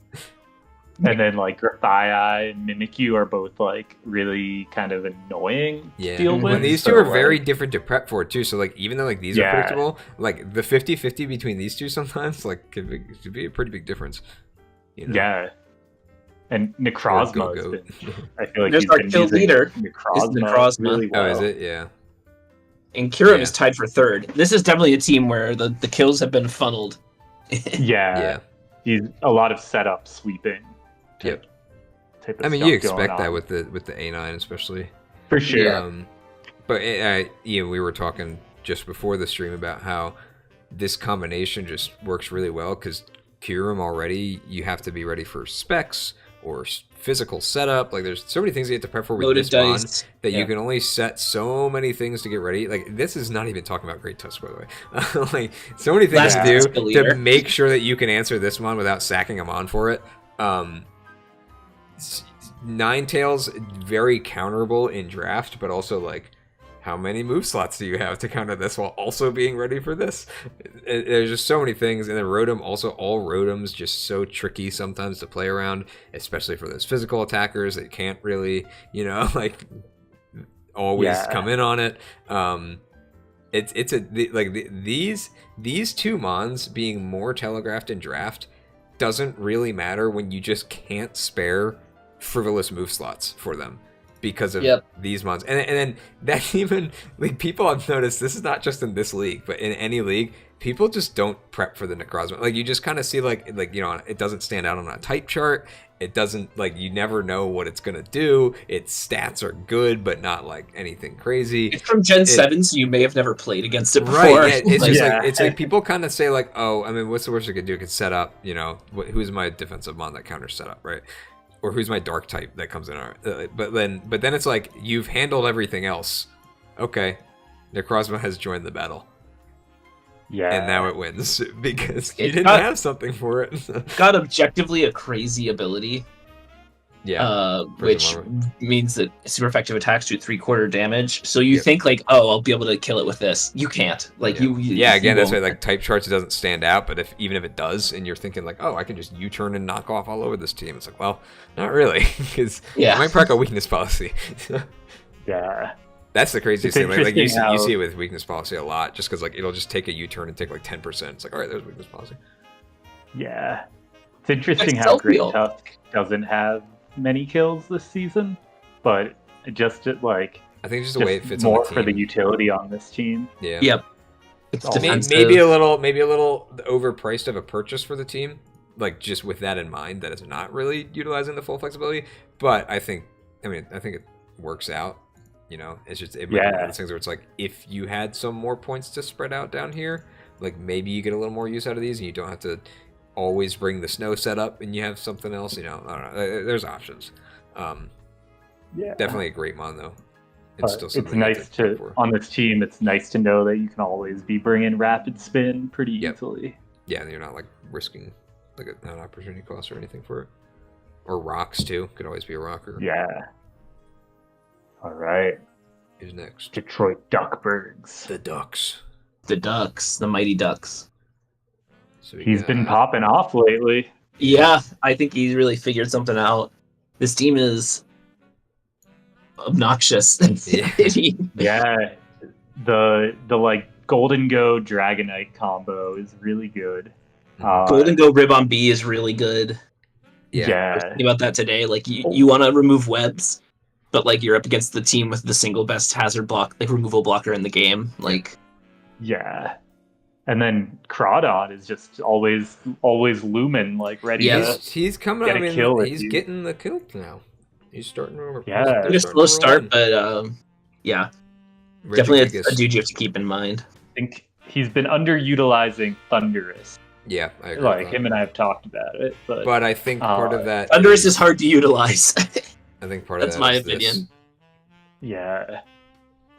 And then like Grafaiai and Mimikyu are both like really kind of annoying to deal with. And these two are very different to prep for too. So like even though like these are predictable, like the 50-50 between these two sometimes like could be a pretty big difference. Yeah. And Necrozma has been, I feel like there's our kill leader. Necrozma really well. Oh, is it? Yeah. And Kyurem is tied for 3rd. This is definitely a team where the kills have been funneled. Yeah. He's a lot of setup sweeping. Yep. I mean, you expect that with the A9 especially. For sure. But we were talking just before the stream about how this combination just works really well because Kyurem already, you have to be ready for specs or physical setup. Like there's so many things you have to prep for with loaded this dice bond that you can only set so many things to get ready. Like this is not even talking about Great Tusk, by the way. Like so many things to do to make sure that you can answer this mon without sacking a mon for it. Ninetales very counterable in draft, but also like how many move slots do you have to counter this while also being ready for this? There's just so many things. And then Rotom, also all Rotoms just so tricky sometimes to play around, especially for those physical attackers that can't really, like always come in on it. And These two mons being more telegraphed in draft doesn't really matter when you just can't spare frivolous move slots for them because of these mons. And then that even like people I've noticed, this is not just in this league, but in any league, people just don't prep for the Necrozma. Like you just kind of see like it doesn't stand out on a type chart. It doesn't like you never know what it's gonna do. Its stats are good, but not like anything crazy. It's from Gen 7, so you may have never played against it before. Right? Yeah, it's like people kind of say like, oh, I mean, what's the worst it could do? It could set up, who's my defensive mon that counters setup, right? Or who's my dark type that comes in our. But then it's like you've handled everything else. Okay, Necrozma has joined the battle. Yeah. And now it wins because you didn't have something for it. Got objectively a crazy ability. Yeah. Which means that super effective attacks do 3/4 damage. So you think like, oh, I'll be able to kill it with this. You can't. Like you again, that's why like type charts it doesn't stand out, but even if it does, and you're thinking like, oh, I can just U-turn and knock off all over this team. It's like, well, not really, because I might proc a weakness policy. Yeah. That's the craziest thing. Like you see it with weakness policy a lot, just because like it'll just take a U-turn and take like 10%. It's like, all right, there's weakness policy. Yeah, it's interesting how Great Tusk doesn't have many kills this season, but I think it's just the way it fits more on the team. For the utility on this team. Yeah. Yep. It's maybe a little overpriced of a purchase for the team, like just with that in mind that it's not really utilizing the full flexibility. But I think it works out. It's just it might be one of those things where it's like if you had some more points to spread out down here, like maybe you get a little more use out of these, and you don't have to always bring the snow setup, and you have something else. I don't know. There's options. Definitely a great mon though. It's nice to on this team. It's nice to know that you can always be bringing rapid spin pretty easily. Yeah, and you're not like risking like an opportunity cost or anything for it. Or rocks too. Could always be a rocker. Yeah. All right. Who's next? Detroit Duckbirds. The Ducks. The Ducks. The Mighty Ducks. So he's been popping off lately. Yeah, I think he's really figured something out. This team is obnoxious. Yeah. The like Golden Go Dragonite combo is really good. Golden Go Ribbon B is really good. Yeah. I was thinking about that today. Like you want to remove webs, but like you're up against the team with the single best hazard block, like removal blocker in the game. Like, yeah. And then Crawdon is just always looming, like ready to he's coming get a kill. He's getting the kill now. He's starting to a slow start, but definitely a dude you have to keep in mind. I think he's been underutilizing Thunderous. Yeah, I agree. Like him and I have talked about it, but I think part of that Thunderous is hard to utilize. I think part of that's my opinion. Yeah.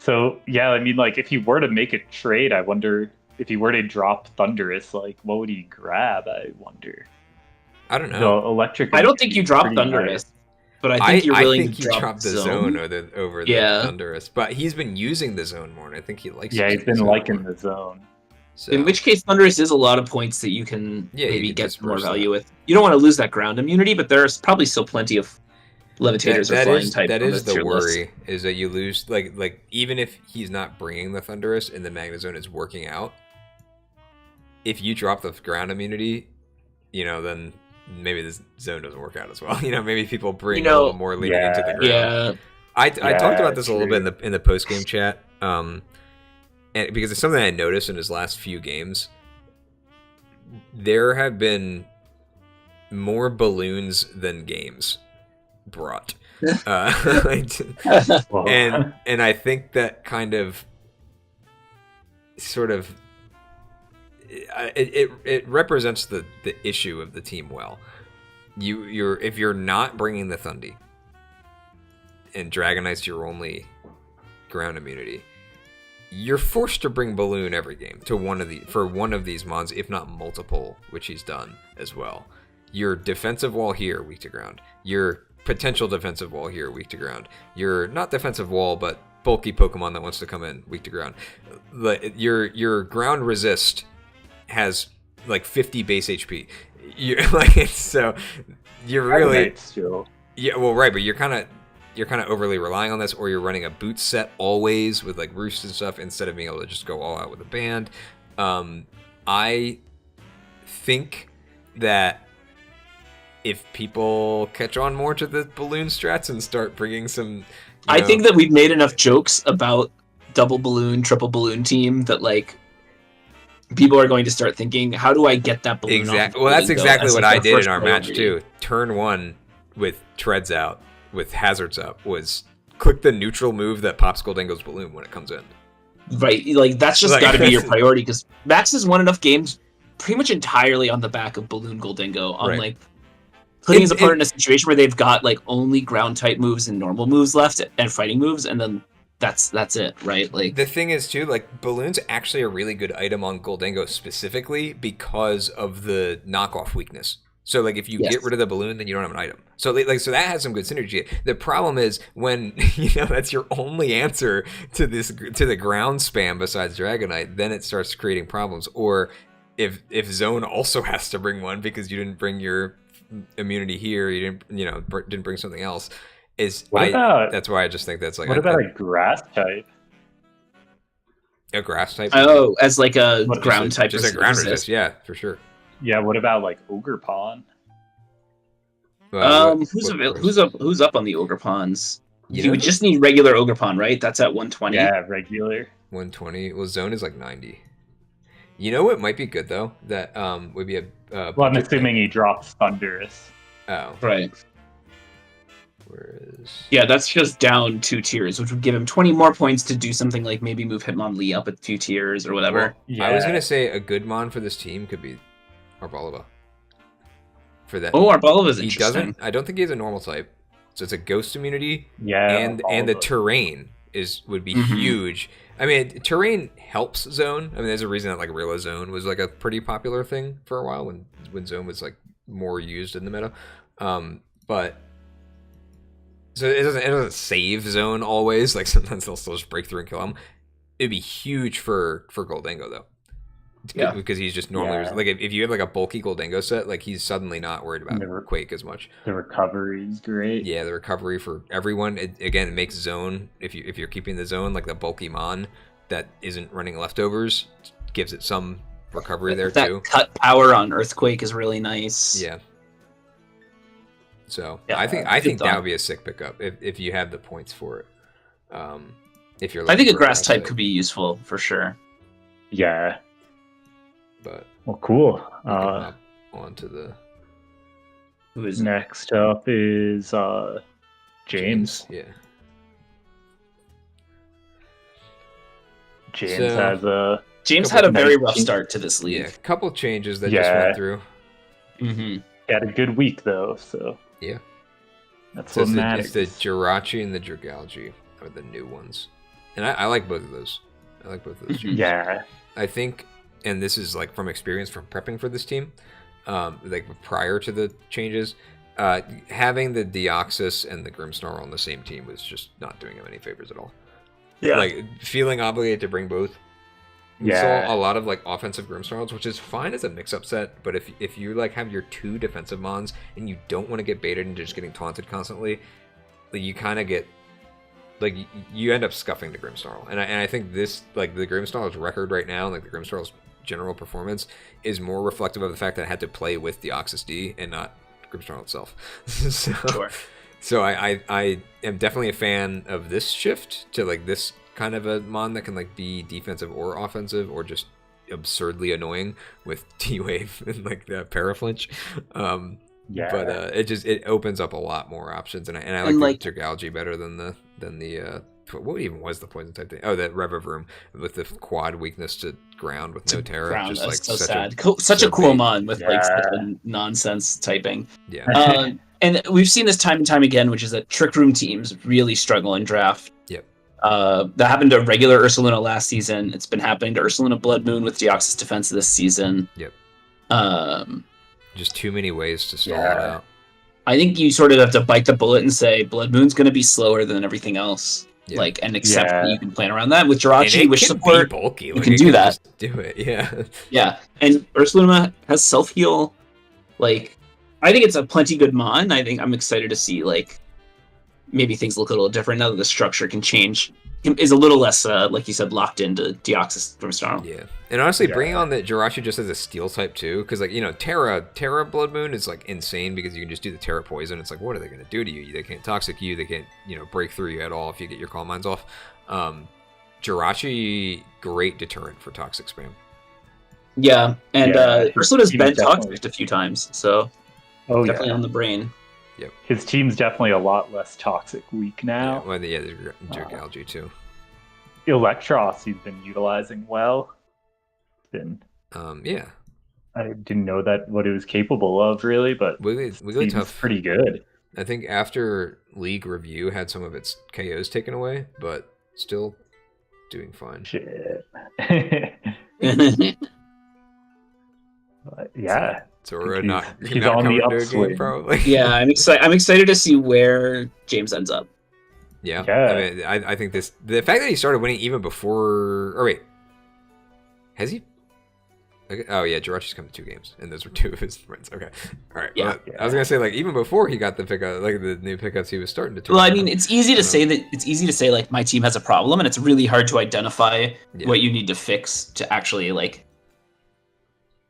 So yeah, I mean, like if you were to make a trade, I wonder if you were to drop Thunderous, like what would he grab? I wonder. I don't know. The electric. I don't think you drop Thunderous, but I think you're willing to drop the zone over the Thunderous. But he's been using the zone more, and I think he likes. Yeah, he's been liking the zone. So. In which case, Thunderous is a lot of points that you can maybe get more value with. You don't want to lose that ground immunity, but there's probably still plenty of levitators or flying type. That is the worry, is that you lose, like even if he's not bringing the Thunderous and the Magna Zone is working out, if you drop the ground immunity, then maybe this zone doesn't work out as well. Maybe people bring a little more leaning into the ground. Yeah. I talked about this a little bit in the post game chat. And because it's something I noticed in his last few games, there have been more balloons than games brought, and I think that kind of, sort of, it represents the issue of the team well. If you're not bringing the Thundy, and Dragonite's your only ground immunity, you're forced to bring Balloon every game to for one of these mons, if not multiple, which he's done as well. Your defensive wall here, weak to ground. Your potential defensive wall here, weak to ground. Your not defensive wall, but bulky Pokemon that wants to come in, weak to ground. Your ground resist has like 50 base HP. You're really still. Yeah, well, right, but you're kind of you're kind of overly relying on this, or you're running a boot set always with like roosts and stuff instead of being able to just go all out with a band. I think that if people catch on more to the balloon strats and start bringing some, I think that we've made enough jokes about double balloon, triple balloon team that like people are going to start thinking, how do I get that balloon? Exactly. Well, that's exactly what I did in our match too. Turn 1 with treads out, with hazards up, was click the neutral move that pops Goldingo's balloon when it comes in. Right, like that's just got to be your priority, because Max has won enough games pretty much entirely on the back of Balloon Goldingo, on like putting his opponent in a situation where they've got like only ground type moves and normal moves left and fighting moves, and then that's it, right? Like the thing is too, like Balloon's actually a really good item on Goldingo specifically because of the knockoff weakness. So like if you get rid of the balloon, then you don't have an item. So like so that has some good synergy. The problem is when that's your only answer to the ground spam besides Dragonite, then it starts creating problems. Or if Zone also has to bring one because you didn't bring your immunity here, you didn't bring something else. That's why I just think that's like. What about a grass type? A grass type? Oh, as like a ground type. Just a ground resist, yeah, for sure. Yeah, what about like Ogre Pawn? Who's up on the Ogre Pawns? You would just need regular Ogre Pawn, right? That's at 120. Yeah, regular. 120. Well, Zone is like 90. You know what might be good though? That would be a. Well, I'm assuming he drops Thunderous. Oh, right. Whereas... Yeah, that's just down 2 tiers, which would give him 20 more points to do something like maybe move Hitmonlee up a few tiers or whatever. Well, yeah. I was gonna say a good mon for this team could be Arboliva. For that. Oh, Arboliva's interesting. I don't think he has a normal type, so it's a ghost immunity. Yeah, and the terrain would be huge. I mean, terrain helps Zone. I mean, there's a reason that like Rilla Zone was like a pretty popular thing for a while when Zone was like more used in the meta. But so it doesn't save Zone always. Like sometimes they'll still just break through and kill him. It'd be huge for Goldingo though. Yeah, because he's just normally like if you have like a bulky Goldingo set, like he's suddenly not worried about Quake as much. The recovery is great. Yeah, the recovery for everyone. It makes Zone, if you're keeping the Zone, like the bulky mon that isn't running leftovers, gives it some recovery there that too. Cut power on Earthquake is really nice. Yeah. So I think that would be a sick pickup if you have the points for it. If you're, I think a grass type could be useful for sure. Yeah. But well, cool. On to the. Who is next up is James. Yeah. James had a very rough start to this league. Yeah, a couple changes that just went through. Mm-hmm. He had a good week though, so yeah. That's what matters. It's the Jirachi and the Dragalge are the new ones, and I like both of those. I like both of those changes. Yeah. I think. And this is like from experience from prepping for this team, like prior to the changes, having the Deoxys and the Grimmsnarl on the same team was just not doing him any favors at all. Yeah, like feeling obligated to bring both. We saw a lot of like offensive Grimmsnarls, which is fine as a mix-up set, but if you like have your 2 defensive mons and you don't want to get baited into just getting taunted constantly, like you kind of get. Like you end up scuffing the Grimmsnarl, and I think this like the Grimmsnarl's record right now, like the Grimmsnarl's general performance, is more reflective of the fact that I had to play with the Deoxys D and not Grimmsnarl itself. So I am definitely a fan of this shift to like this kind of a mon that can like be defensive or offensive or just absurdly annoying with T-Wave and like the Paraflinch. But it opens up a lot more options, and I like the Dragalge better than the what even was the poison type thing? Oh, that Revavroom with the quad weakness to ground with no Tera. Ground, just that's like so sad. Such a cool mon with like such a nonsense typing. Yeah. And we've seen this time and time again, which is that Trick Room teams really struggle in draft. Yep. That happened to regular Ursaluna last season. It's been happening to Ursaluna Blood Moon with Deoxys Defense this season. Yep. Just too many ways to stall it out. I think you sort of have to bite the bullet and say Blood Moon's going to be slower than everything else. Yep. Like, and accept that you can plan around that. With Jirachi, wish support, bulky. You can do that. Just do it, yeah. Yeah, and Ursaluna has self-heal. Like, I think it's a plenty good mon. I think I'm excited to see, like, maybe things look a little different now that the structure can change. Is a little less, like you said, locked into Deoxys from Snarl. Yeah, and honestly, bringing on the Jirachi just as a steel type too, because like Tera Blood Moon is like insane because you can just do the Tera Poison. It's like, what are they gonna do to you? They can't toxic you. They can't break through you at all if you get your Calm Minds off. Jirachi, great deterrent for toxic spam. Yeah, and Ursula's been toxic a few times, so definitely on the brain. Yep. His team's definitely a lot less toxic weak now. Yeah, well, there's Jerk Algae too. Electros he's been utilizing well. Yeah. I didn't know that what it was capable of really, but Wigglytuff pretty good. I think after League Review had some of its KOs taken away, but still doing fine. Shit. Yeah. So we're not he's on the upswing, probably. Yeah, I'm excited to see where James ends up. Yeah. I mean, I think the fact that he started winning even before. Or wait, has he? Okay. Oh yeah, Jirachi's come to 2 games, and those were 2 of his wins. Okay, all right. Yeah. Well, I was gonna say like even before he got the pickup, like the new pickups, he was starting to turn. Well, I mean, it's easy to say like my team has a problem, and it's really hard to identify what you need to fix to actually like.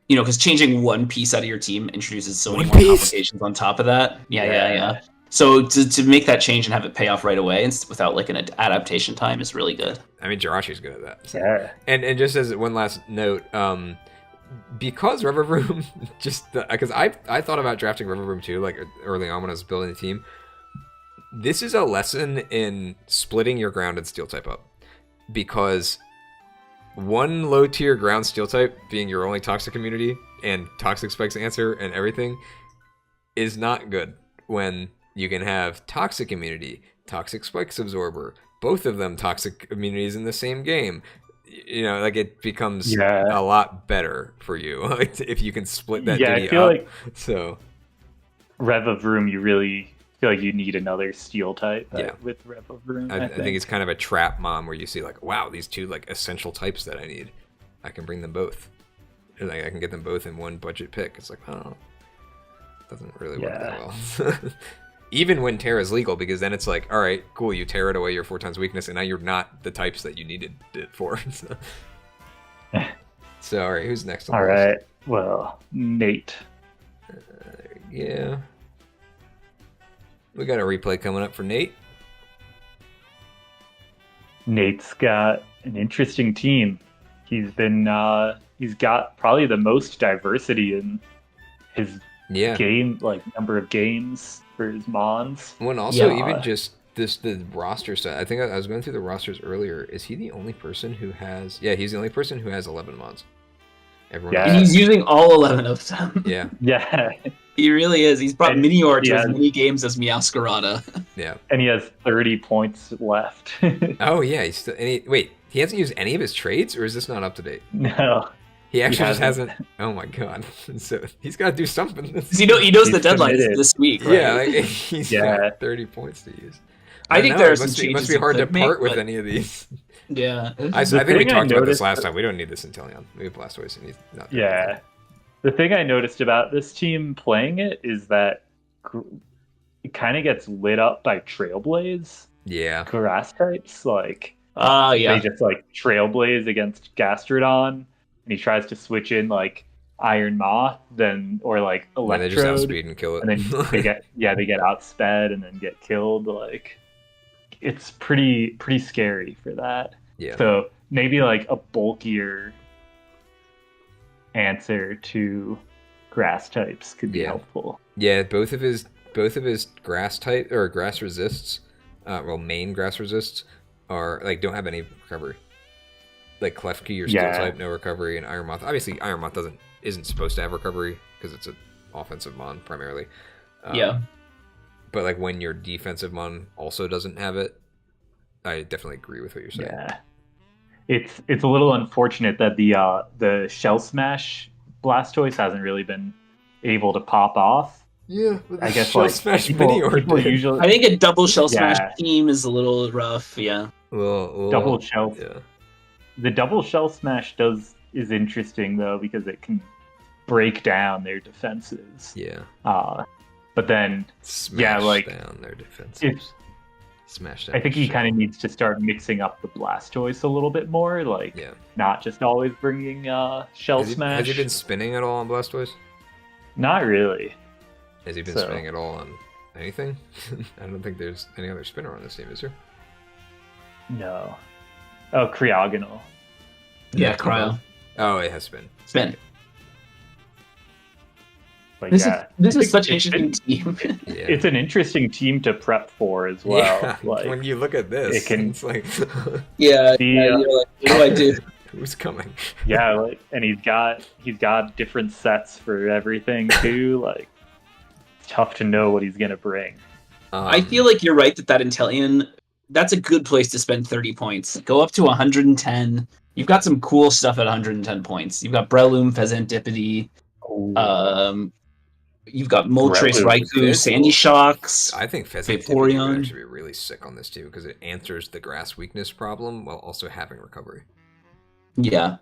Because changing one piece out of your team introduces so many more complications on top of that. Yeah. So to make that change and have it pay off right away without like an adaptation time is really good. I mean, Jirachi's good at that. So. Yeah. And just as one last note, because Riverroom because I thought about drafting Riverroom too, like early on when I was building the team. This is a lesson in splitting your ground and steel type up, because one low tier ground steel type being your only toxic immunity and toxic spikes answer and everything is not good when you can have toxic immunity, toxic spikes absorber, both of them toxic immunities in the same game. Like it becomes a lot better for you if you can split that I feel up. Like so Rev of Room, you really feel like you need another steel type with Rev of Room. I think it's kind of a trap mom where you see like, wow, these 2 like essential types that I need, I can bring them both, and like I can get them both in one budget pick. It's like, oh, doesn't really work that well. Even when Tera's legal, because then it's like, all right, cool, you tear it away your 4 times weakness, and now you're not the types that you needed it for. So all right, who's next? All right, well, Nate. Yeah. We got a replay coming up for Nate. Nate's got an interesting team. He's got probably the most diversity in his game, like number of games for his Mons. When also even just the roster set. I think I was going through the rosters earlier. Is he the only person who has? Yeah, he's the only person who has 11 Mons. Everyone and he's using all 11 of them. Yeah. Yeah. He really is. He's brought Minior to as many games as Meowscarada. Yeah. And he has 30 points left. Oh, yeah. Wait, he hasn't used any of his trades, or is this not up to date? No. He actually just hasn't. Oh, my God. So he's got to do something. He knows the deadline is this week, right? Yeah, like, he's got 30 points to use. I think there are some changes. It must be hard to part with any of these. Yeah. I think we talked about this last time. We don't need this Inteleon. We have Blastoise, and he's not. Yeah. The thing I noticed about this team playing it is that it kind of gets lit up by Trailblaze. Yeah. Grass types, like they just like Trailblaze against Gastrodon, and he tries to switch in like Iron Moth, or like Electrode. They just outspeed and kill it. And then they get outsped and then get killed. Like it's pretty scary for that. Yeah. So maybe like a bulkier answer to grass types could be helpful. Yeah, both of his grass type or grass resists, main grass resists are like don't have any recovery. Like Klefki or Steel type, no recovery, and Iron Moth. Obviously, Iron Moth isn't supposed to have recovery because it's an offensive mon primarily. But like when your defensive mon also doesn't have it, I definitely agree with what you're saying. Yeah. It's a little unfortunate that the Shell Smash Blastoise hasn't really been able to pop off. Yeah, I guess Shell like Smash people usually. I think a double Shell Smash team is a little rough. Yeah, double Shell. Yeah. The double Shell Smash is interesting though because it can break down their defenses. Yeah. But then smash like down their defenses. Smash that. I think he kind of needs to start mixing up the Blastoise a little bit more, like not just always bringing Shell Smash. Has he been spinning at all on Blastoise? Not really. Has he been spinning at all on anything? I don't think there's any other spinner on this team, is there? No. Oh, Cryogonal. Yeah, Cryo. Oh, it has spin. Spin. But this is such an interesting team. It's an interesting team to prep for as well. Yeah, like, when you look at this, it's like... you're like, what do I do? Who's coming? Yeah, like, and he's got different sets for everything too. Like, it's tough to know what he's gonna bring. I feel like you're right that Inteleon, that's a good place to spend 30 points. Go up to 110. You've got some cool stuff at 110 points. You've got Breloom, Fezandipity. You've got Moltres, Raikou, Sandy Shocks. I think Fezandipity would actually be really sick on this team because it answers the grass weakness problem while also having recovery. Yeah.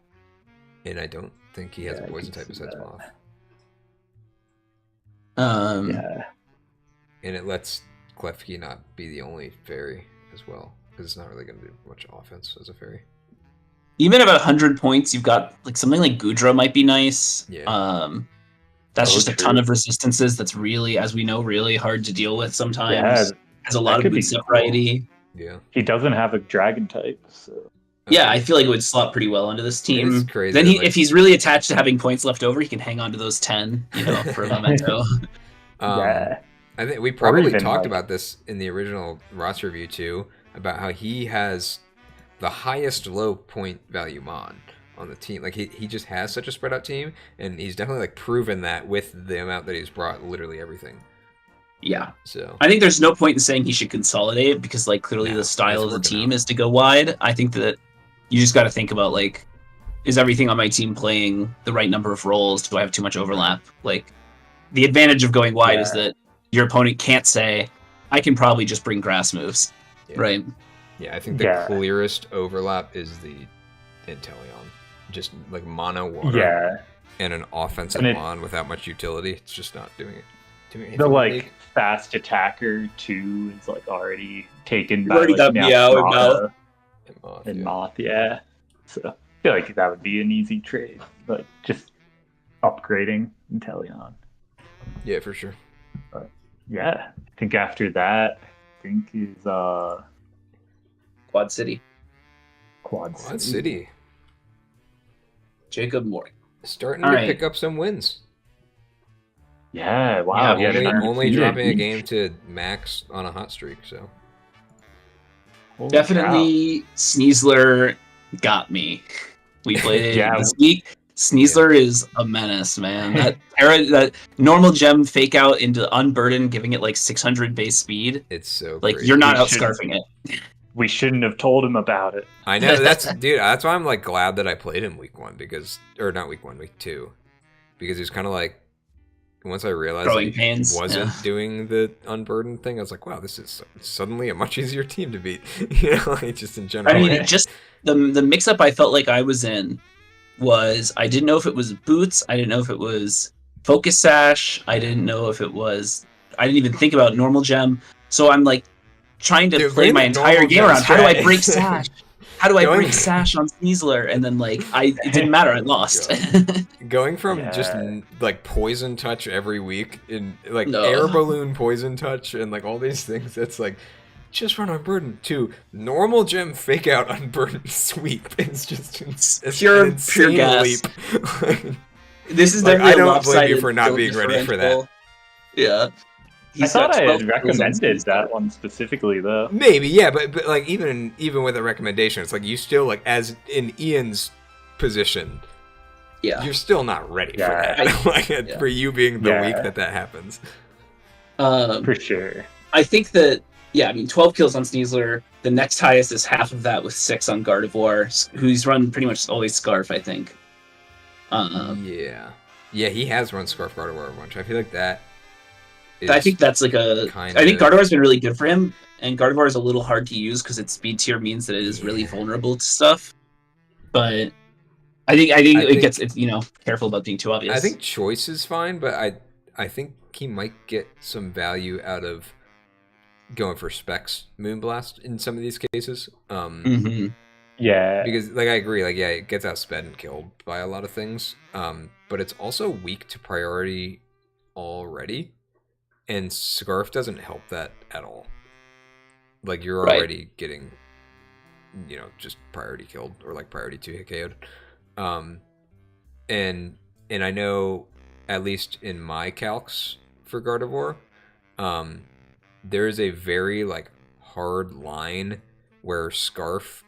And I don't think he has a poison type besides Moth. Yeah. And it lets Klefki not be the only fairy as well, because it's not really going to do much offense as a fairy. Even about 100 points, you've got like something like Goodra might be nice. Yeah. That's just a ton of resistances. That's really, as we know, really hard to deal with sometimes. Yeah, has a lot of good set variety. Yeah. He doesn't have a dragon type, so. Yeah, I feel like it would slot pretty well into this team. It's crazy. Then if he's really attached to having points left over, he can hang on to those 10, for a memento. I think we probably talked about this in the original roster review too, about how he has the highest low point value mon on the team. Like he just has such a spread out team, and he's definitely like proven that with the amount that he's brought literally everything. Yeah. So I think there's no point in saying he should consolidate because like clearly the style of the team is to go wide. I think that you just got to think about like, is everything on my team playing the right number of roles? Do I have too much overlap? Like the advantage of going wide is that your opponent can't say, I can probably just bring grass moves. Yeah. Right. Yeah, I think the clearest overlap is the Inteleon. Just like mono water. Yeah. And an offensive mon without much utility. It's just not doing it. The like fast attacker too is like already taken by already got Meow and Moth, yeah. So I feel like that would be an easy trade, but just upgrading Inteleon. Yeah, for sure. But yeah, I think after that, is Quad City. Quad City. Jacob Moore. Starting to pick up some wins. Yeah, wow. Yeah, only dropping a game to Max on a hot streak, so. Definitely Sneasler got me. We played it this week. Sneasler is a menace, man. That normal gem fake out into Unburden, giving it like 600 base speed. It's so like crazy. You're not outscarfing it. We shouldn't have told him about it. I know, that's why I'm like glad that I played him week 1 week 2. Because he was kind of like, once I realized he wasn't doing the Unburdened thing, I was like, wow, this is suddenly a much easier team to beat. Like just in general. I mean, just the mix-up I felt like I was in was I didn't know if it was Boots, I didn't know if it was Focus Sash, I didn't even think about normal gem. So I'm like trying to play my entire game around how do I break Sash? How do I break Sash on Sneasler? And then like it didn't matter, I lost. Going from just like Poison Touch every week in like Air Balloon Poison Touch and like all these things that's like just run Unburden to normal gem fake out Unburden sweep. It's just pure gas. Leap. This is like, definitely I don't blame you for not being ready for that. Yeah. I thought I had recommended that one specifically, though. Maybe, yeah, but like even with a recommendation, it's like you still like as in Ian's position, you're still not ready for that. For you being the week that happens. For sure. I think that 12 kills on Sneasler. The next highest is half of that with 6 on Gardevoir, who's run pretty much always Scarf, I think. Yeah, he has run Scarf Gardevoir a bunch. I feel like that. I think that's like I think Gardevoir's been really good for him, and Gardevoir is a little hard to use because its speed tier means that it is really vulnerable to stuff. But I think it gets careful about being too obvious. I think choice is fine, but I think he might get some value out of going for Specs Moonblast in some of these cases. Yeah. Because, like, I agree. Like, yeah, it gets outsped and killed by a lot of things. But it's also weak to priority already. And Scarf doesn't help that at all. Like, you're already getting, just priority killed or, like, priority 2-hit KO'd. And I know, at least in my calcs for Gardevoir, there is a very, like, hard line where Scarf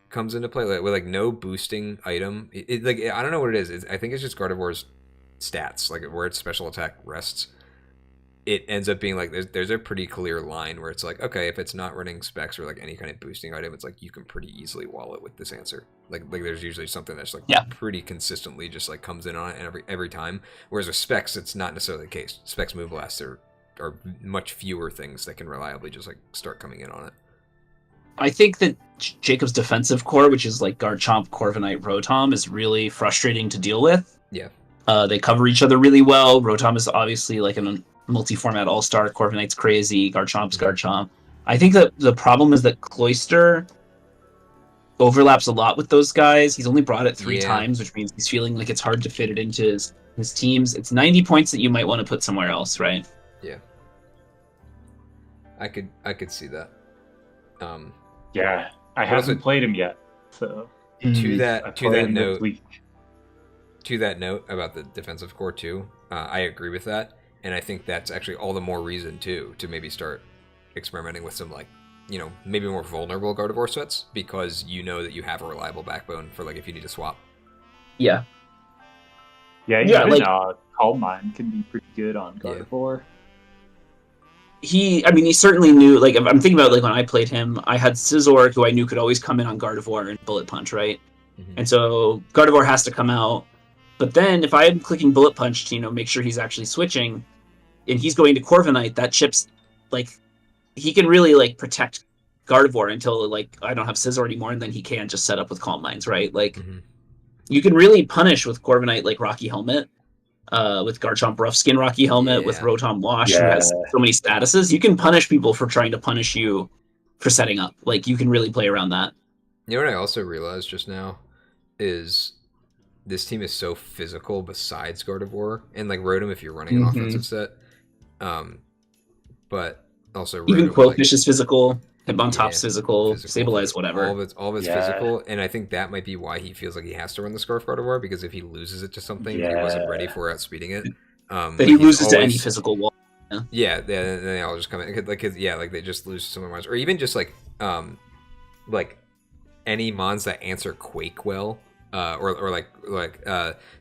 comes into play with like no boosting item. Like, I don't know what it is. I think it's just Gardevoir's stats, like where its special attack rests. It ends up being like there's a pretty clear line where it's like, okay, if it's not running specs or like any kind of boosting item, it's like you can pretty easily wall it with this answer. Like there's usually something that's like pretty consistently just like comes in on it every time. Whereas with specs, it's not necessarily the case. Specs Moonblast are much fewer things that can reliably just like start coming in on it. I think that Jacob's defensive core, which is like Garchomp, Corviknight, Rotom, is really frustrating to deal with. Yeah. They cover each other really well. Rotom is obviously like a multi-format all-star. Corviknight's crazy. Garchomp's Garchomp. I think that the problem is that Cloyster overlaps a lot with those guys. He's only brought it 3 times, which means he's feeling like it's hard to fit it into his teams. It's 90 points that you might want to put somewhere else, right? Yeah. I could see that. Yeah, I haven't played him yet, so to that note about the defensive core too, I agree with that, and I think that's actually all the more reason too to maybe start experimenting with some like maybe more vulnerable Gardevoir sets, because you know that you have a reliable backbone for like if you need to swap. Yeah. Even Calm Mind can be pretty good on Gardevoir. He certainly knew, like, I'm thinking about, like, when I played him, I had Scizor, who I knew could always come in on Gardevoir and Bullet Punch, right? Mm-hmm. And so Gardevoir has to come out. But then if I'm clicking Bullet Punch to, make sure he's actually switching, and he's going to Corviknight, that chips, like, he can really, like, protect Gardevoir until, like, I don't have Scizor anymore, and then he can just set up with Calm Minds, right? Like, you can really punish with Corviknight, like, Rocky Helmet. With Garchomp Rough Skin Rocky Helmet, with Rotom Wash, who has so many statuses. You can punish people for trying to punish you for setting up. Like, you can really play around that. You know what I also realized just now is this team is so physical besides Gardevoir and like Rotom if you're running an offensive set. But also Rotom, even Quillfish is physical. Hitmontop's physical, Stabilize, whatever. All of it's physical, and I think that might be why he feels like he has to run the Scarf Gardevoir, because if he loses it to something that he wasn't ready for outspeeding it, that he loses to any physical wall. Then they all just come in like they just lose to some mons, or even just like any mons that answer Quake well, or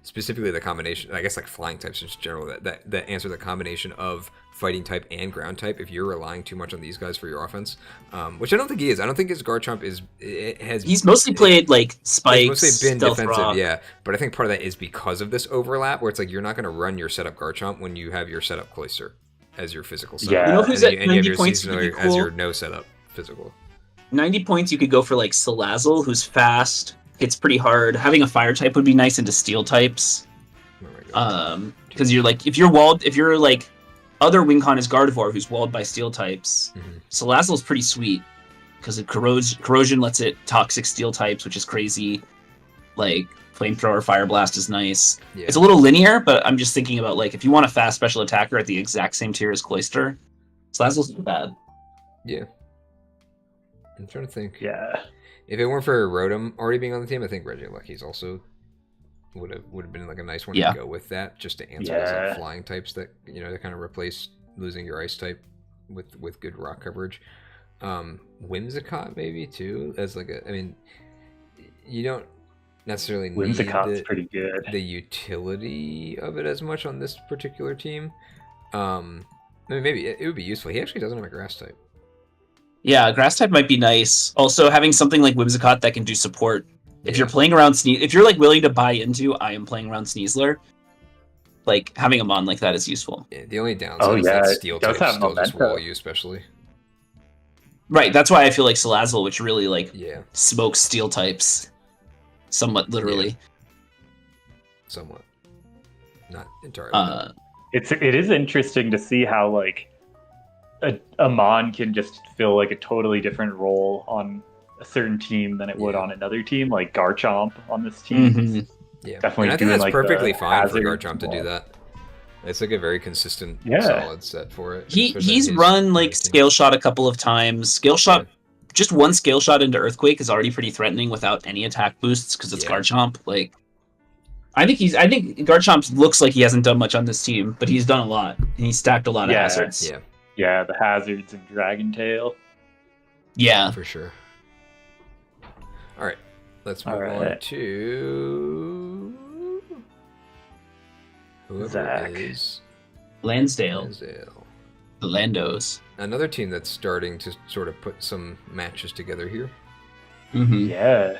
specifically the combination. I guess like flying types in general that answer the combination of fighting type and ground type. If you're relying too much on these guys for your offense, which I don't think he is. I don't think his Garchomp has. He's mostly played like spikes, mostly been defensive, rock. Yeah. But I think part of that is because of this overlap, where it's like you're not going to run your setup Garchomp when you have your setup Cloyster as your physical setup. Yeah. You know who's at 90 points as your no setup physical. 90 points, you could go for like Salazzle, who's fast, hits pretty hard. Having a fire type would be nice into steel types. Because you're like, if you're like, other Wincon is Gardevoir, who's walled by steel types. Salazzle's pretty sweet because corrosion lets it toxic steel types, which is crazy. Like Flamethrower, Fire Blast is nice. Yeah. It's a little linear, but I'm just thinking about like if you want a fast special attacker at the exact same tier as Cloyster, Salazzle's not bad. Yeah. I'm trying to think. Yeah. If it weren't for Rotom already being on the team, I think Regielekki's also would have been like a nice one to go with that, just to answer those like flying types that to kind of replace losing your ice type with good rock coverage. Whimsicott maybe too as like you don't necessarily need pretty good. The utility of it as much on this particular team. Maybe it would be useful. He actually doesn't have a grass type. Yeah, grass type might be nice. Also, having something like Whimsicott that can do support. If you're playing around if you're like willing to buy into, I am playing around Sneasler, like having a mon like that is useful. Yeah, the only downside is that steel types still just wall you, especially. Right, that's why I feel like Salazzle, which really like smokes steel types, somewhat literally. Yeah. Somewhat, not entirely. It is interesting to see how like a Mon can just fill like a totally different role on a certain team than it would on another team, like Garchomp on this team. Mm-hmm. Yeah, Definitely. And I think doing, that's like, perfectly the fine for hazard Garchomp to do that. It's like a very consistent, Yeah. solid set for it. He's run like Scale Shot a couple of times. Scale Shot, just one Scale Shot into Earthquake is already pretty threatening without any attack boosts because it's Garchomp. Like, I think Garchomp looks like he hasn't done much on this team, but he's done a lot and he's stacked a lot of hazards. Yeah, the hazards and Dragon Tail. Yeah, for sure. All right, let's move on to whoever Zach. is Lansdale. The Landos. Another team that's starting to sort of put some matches together here. Mm-hmm. Yeah,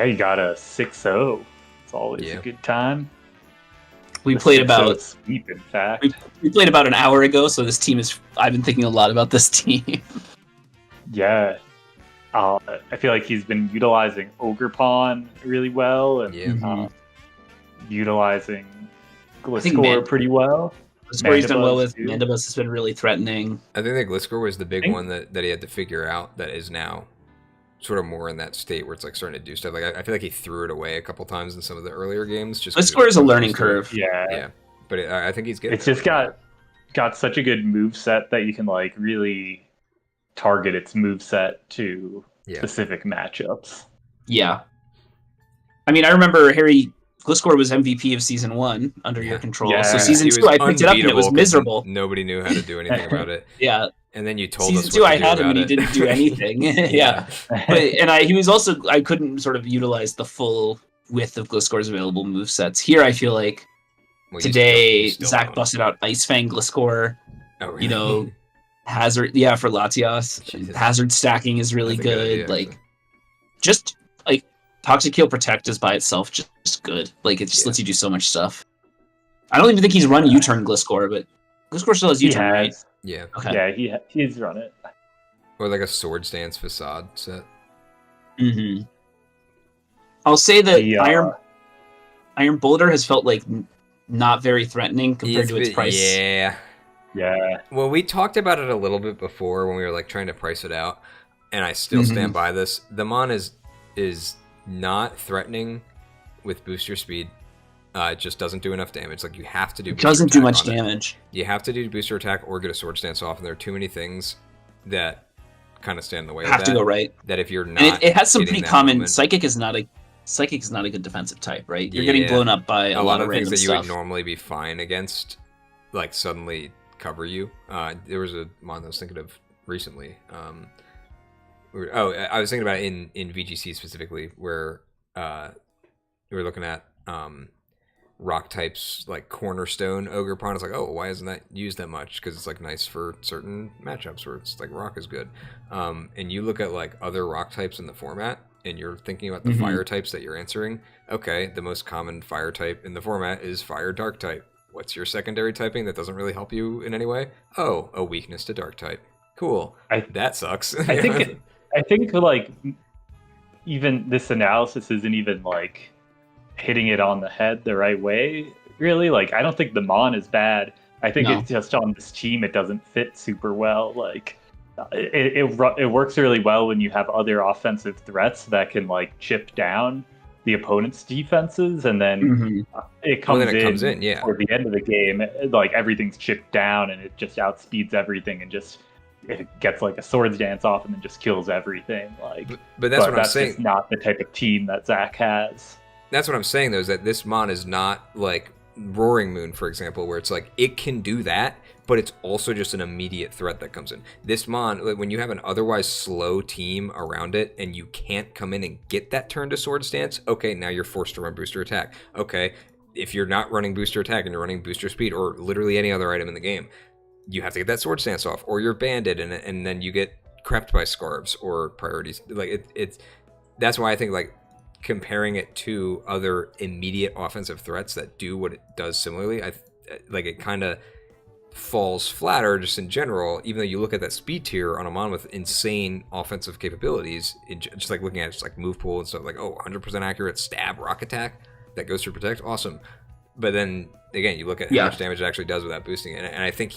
you got a 6-0. It's always a good time. We played about sweep, in fact. We played about an hour ago, so this team is. I've been thinking a lot about this team. Yeah, I feel like he's been utilizing Ogerpon really well, and utilizing Gliscor pretty well. Gliscor's done well with Mandibus has been really threatening. I think that Gliscor was the big one that he had to figure out that is now sort of more in that state where it's like starting to do stuff. Like I feel like he threw it away a couple times in some of the earlier games. Just Gliscor is a learning curve. Yeah. But I think he's getting. It's just got such a good move set that you can like really target its move set to specific matchups. Yeah, I mean, I remember Gliscor was MVP of Season 1 under your control. Yeah. So Season 2, I picked it up and it was miserable. Nobody knew how to do anything about it. And then you told Season us 2, what I to had do him and he about it. didn't do anything. He was also, I couldn't sort of utilize the full width of Gliscor's available move sets. Here, I feel like today Zach busted out Ice Fang Gliscor. Oh, really? You know, Hazard, for Latias. Jesus. Hazard stacking is really That's a good. idea, like, just like Toxic Heal Protect is by itself just good. Like, it just lets you do so much stuff. I don't even think he's run U-turn Gliscor, but Gliscor still has U-turn, right? Yeah. Okay. Yeah, he's run it. Or like a Swords Dance Facade set. Mm-hmm. I'll say that Iron Boulder has felt like not very threatening compared to its price. Yeah. Well, we talked about it a little bit before when we were like trying to price it out, and I still stand by this. The Mon is not threatening with booster speed. It just doesn't do enough damage. Like, you have to do. It doesn't do much damage. You have to do booster attack or get a Sword Stance off, and there are too many things that kind of stand in the way. Have to go right. That if you're not, and it has some pretty common. Moment, Psychic is not a good defensive type, right? You're getting blown up by a lot of things that you stuff. would normally be fine against, like suddenly cover you. There was a Mon I was thinking of recently. I was thinking about it in VGC specifically, where we were looking at rock types like Cornerstone Ogerpon. It's like, oh, why isn't that used that much? Because it's like nice for certain matchups where it's like rock is good. And you look at like other rock types in the format, and you're thinking about the fire types that you're answering. Okay, the most common fire type in the format is fire dark type. What's your secondary typing that doesn't really help you in any way? Oh, a weakness to dark type. Cool. That sucks. I think like even this analysis isn't even like hitting it on the head the right way, really. Like, I don't think the Mon is bad. I think it's just on this team it doesn't fit super well. Like, it works really well when you have other offensive threats that can like chip down the opponent's defenses, and then it comes in toward the end of the game, like everything's chipped down and it just outspeeds everything and just it gets like a Swords Dance off and then just kills everything. Like, but that's what I'm saying. Just not the type of team that Zach has. That's what I'm saying, though, is that this Mon is not like Roaring Moon, for example, where it's like it can do that, but it's also just an immediate threat that comes in. This Mon, like, when you have an otherwise slow team around it and you can't come in and get that turn to Sword Stance, okay, now you're forced to run Booster Attack. Okay, if you're not running Booster Attack and you're running Booster Speed or literally any other item in the game, you have to get that Sword Stance off, or you're banded and then you get crept by Scarves or priorities. Like, it's that's why I think, like, comparing it to other immediate offensive threats that do what it does similarly, like it kind of falls flatter just in general, even though you look at that speed tier on a Mon with insane offensive capabilities, just like looking at just like move pool and stuff, like, oh, 100% accurate stab rock attack that goes through protect, awesome. but then again, you look at how much damage it actually does without boosting it, and I think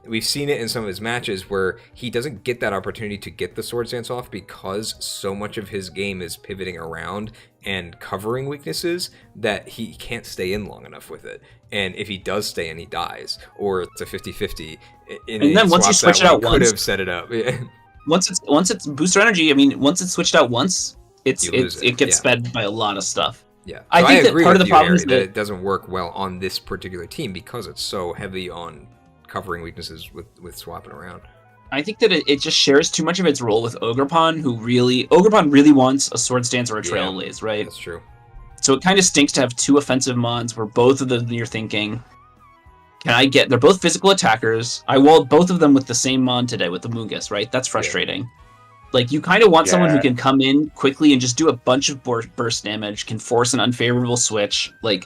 we've seen it in some of his matches where he doesn't get that opportunity to get the Swords Dance off because so much of his game is pivoting around and covering weaknesses that he can't stay in long enough with it. And if he does stay in, he dies, or it's a 50-50. And then once you switch it out once, could have set it up. once it's booster energy, I mean, once it's switched out once, it gets sped by a lot of stuff. Yeah, so I think that part of the problem is that it doesn't work well on this particular team because it's so heavy on covering weaknesses with swapping around. I think that it just shares too much of its role with Ogrepon, Ogrepon really wants a Swords Dance or a Trailblaze, right? That's true. So it kind of stinks to have two offensive mons where both of them you're thinking, they're both physical attackers. I walled both of them with the same mon today with the Mungus, right? That's frustrating. Yeah. Like, you kind of want someone who can come in quickly and just do a bunch of burst damage, can force an unfavorable switch. Like,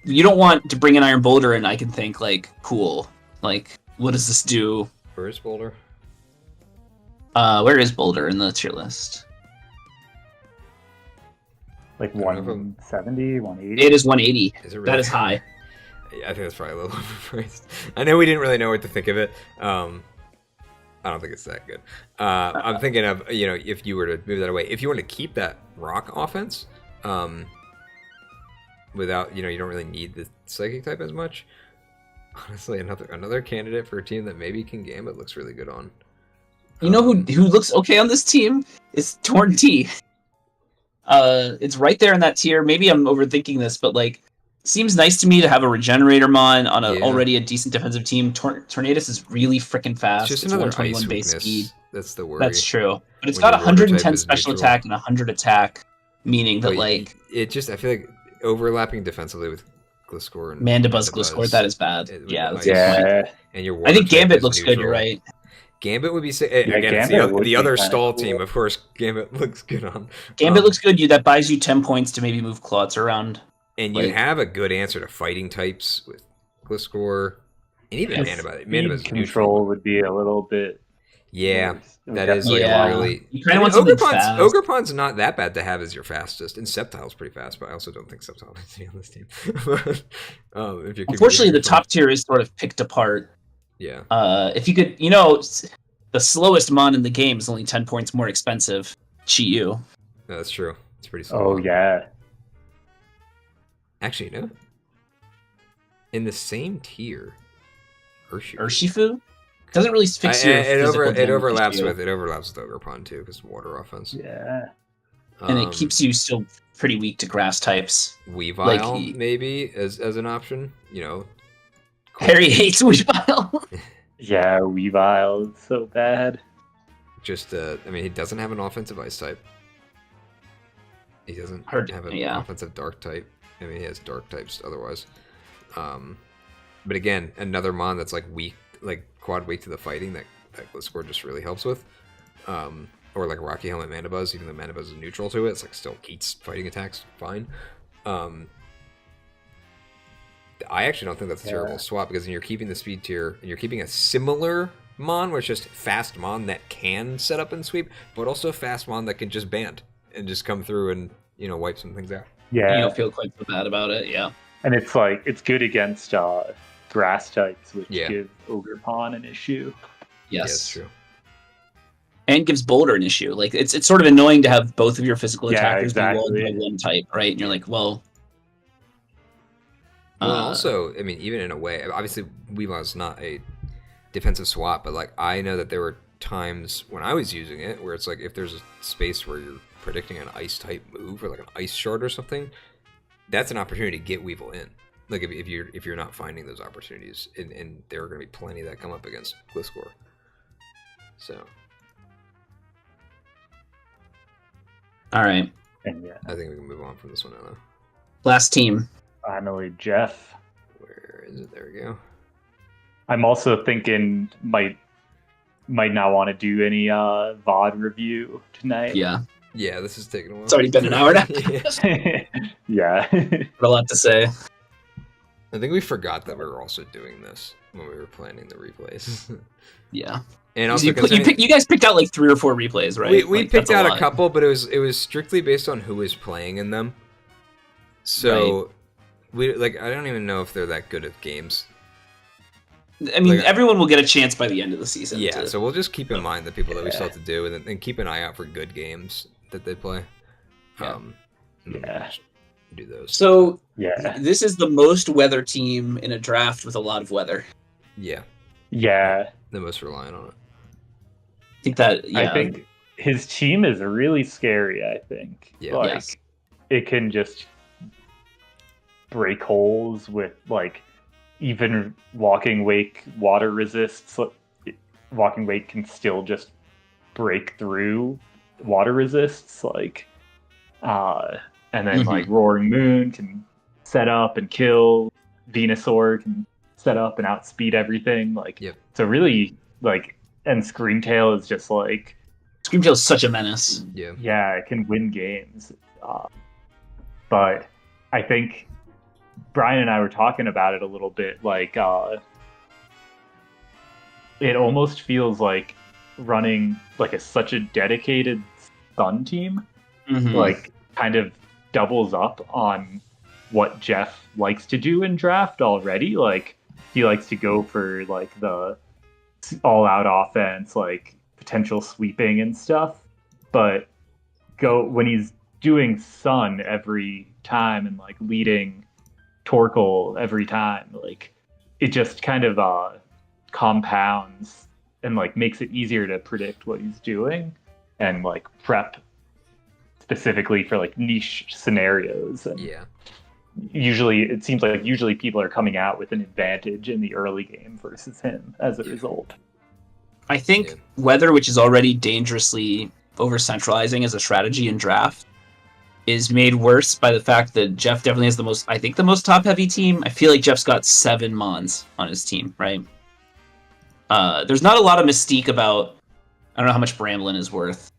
you don't want to bring an Iron Boulder and I can think, like, cool. Like, what does this do? Where is Boulder? Where is Boulder in the tier list? Like 170, 180? It is 180. Is it really? That is high. Yeah, I think that's probably a little overpriced. I know we didn't really know what to think of it. I don't think it's that good. I'm thinking of, if you were to move that away, if you want to keep that rock offense, without, you don't really need the psychic type as much. Honestly, another candidate for a team that maybe can Gambit looks really good on. You know who looks okay on this team is Torn T. It's right there in that tier. Maybe I'm overthinking this, but like, seems nice to me to have a Regenerator mon on already a decent defensive team. Tornadus is really freaking fast. It's just another 121 ice base weakness. speed. That's the worry. That's true. But it's got 110 special attack and 100 attack, meaning that I feel like overlapping defensively with Gliscor and Mandibuzz Gliscor, that is bad. And your I think Gambit looks good, you're right. Gambit would be again, the other stall team, of course. Gambit looks good on. Gambit looks good. That buys you 10 points to maybe move Klutz around. And you have a good answer to fighting types with Gliscor, and even Mandibuzz control would be a little bit. Yeah, that is really. You kind of want something fast. Ogrepon's not that bad to have as your fastest, and Sceptile's pretty fast, but I also don't think Sceptile needs to be on this team. Unfortunately, the top tier is sort of picked apart. Yeah. If you could, the slowest mon in the game is only 10 points more expensive. Chi-Yu. No, that's true. It's pretty slow. Oh yeah. Actually, no. In the same tier, Urshifu doesn't really fix your it overlaps with Ogrepon too, because water offense. Yeah. And it keeps you still pretty weak to grass types. Weavile maybe as an option. Harry hates Weavile. Yeah, Weavile is so bad. Just he doesn't have an offensive ice type. He doesn't have an offensive dark type. He has dark types otherwise. But again, another mon that's like weak, like quad weak to the fighting that Gliscor just really helps with. Or like Rocky Helmet Mandibuzz, even though Mandibuzz is neutral to it, it's like still eats fighting attacks fine. I actually don't think that's a terrible swap, because you're keeping the speed tier and you're keeping a similar mon where it's just fast mon that can set up and sweep, but also fast mon that can just band and just come through and wipe some things out. Yeah, you don't feel quite so bad about it. Yeah, and it's good against grass types, which give Ogrepon an issue. Yes, that's true. And gives Boulder an issue. Like it's sort of annoying to have both of your physical attackers be walled by one type, right? And you're like, well. Also, even in a way, obviously Weavile's not a defensive swap, but like I know that there were times when I was using it where it's like if there's a space where you're predicting an ice type move or like an ice shard or something, that's an opportunity to get Weavile in. Like if you're not finding those opportunities, and there are going to be plenty that come up against Gliscor. So. All right. And I think we can move on from this one now, though. Last team. Finally, Jeff. Where is it? There we go. I'm also thinking might not want to do any VOD review tonight. Yeah. Yeah, this is taking a while. It's already been an hour now. Yeah. Got a lot to say. I think we forgot that we were also doing this when we were planning the replays. Yeah. And also you guys picked out like 3 or 4 replays, right? We picked out a couple, but it was strictly based on who was playing in them. So I don't even know if they're that good at games. I mean, everyone will get a chance by the end of the season. Yeah, so we'll just keep in mind the people that we still have to do, and keep an eye out for good games that they play. Do those. So this is the most weather team in a draft with a lot of weather. Yeah. The most reliant on it. I think that. Yeah. I think his team is really scary. I think. Yeah. It can just break holes with even walking wake water resists. Walking wake can still just break through water resists, and then Roaring Moon can set up and kill. Venusaur can set up and outspeed everything. So really, and Screamtail is just Screamtail is such a menace. Yeah, it can win games. But I think Brian and I were talking about it a little bit. It almost feels like running such a dedicated Sun team. Kind of doubles up on what Jeff likes to do in draft already. He likes to go for the all-out offense, potential sweeping and stuff. But when he's doing Sun every time and leading Torkoal every time, it just kind of compounds and makes it easier to predict what he's doing and prep specifically for niche scenarios. And usually it seems usually people are coming out with an advantage in the early game versus him as a result. I think weather, which is already dangerously over centralizing as a strategy in draft, is made worse by the fact that Jeff definitely has the most top heavy team. I feel like Jeff's got 7 Mons on his team, right? There's not a lot of mystique about, I don't know how much Bramblin is worth.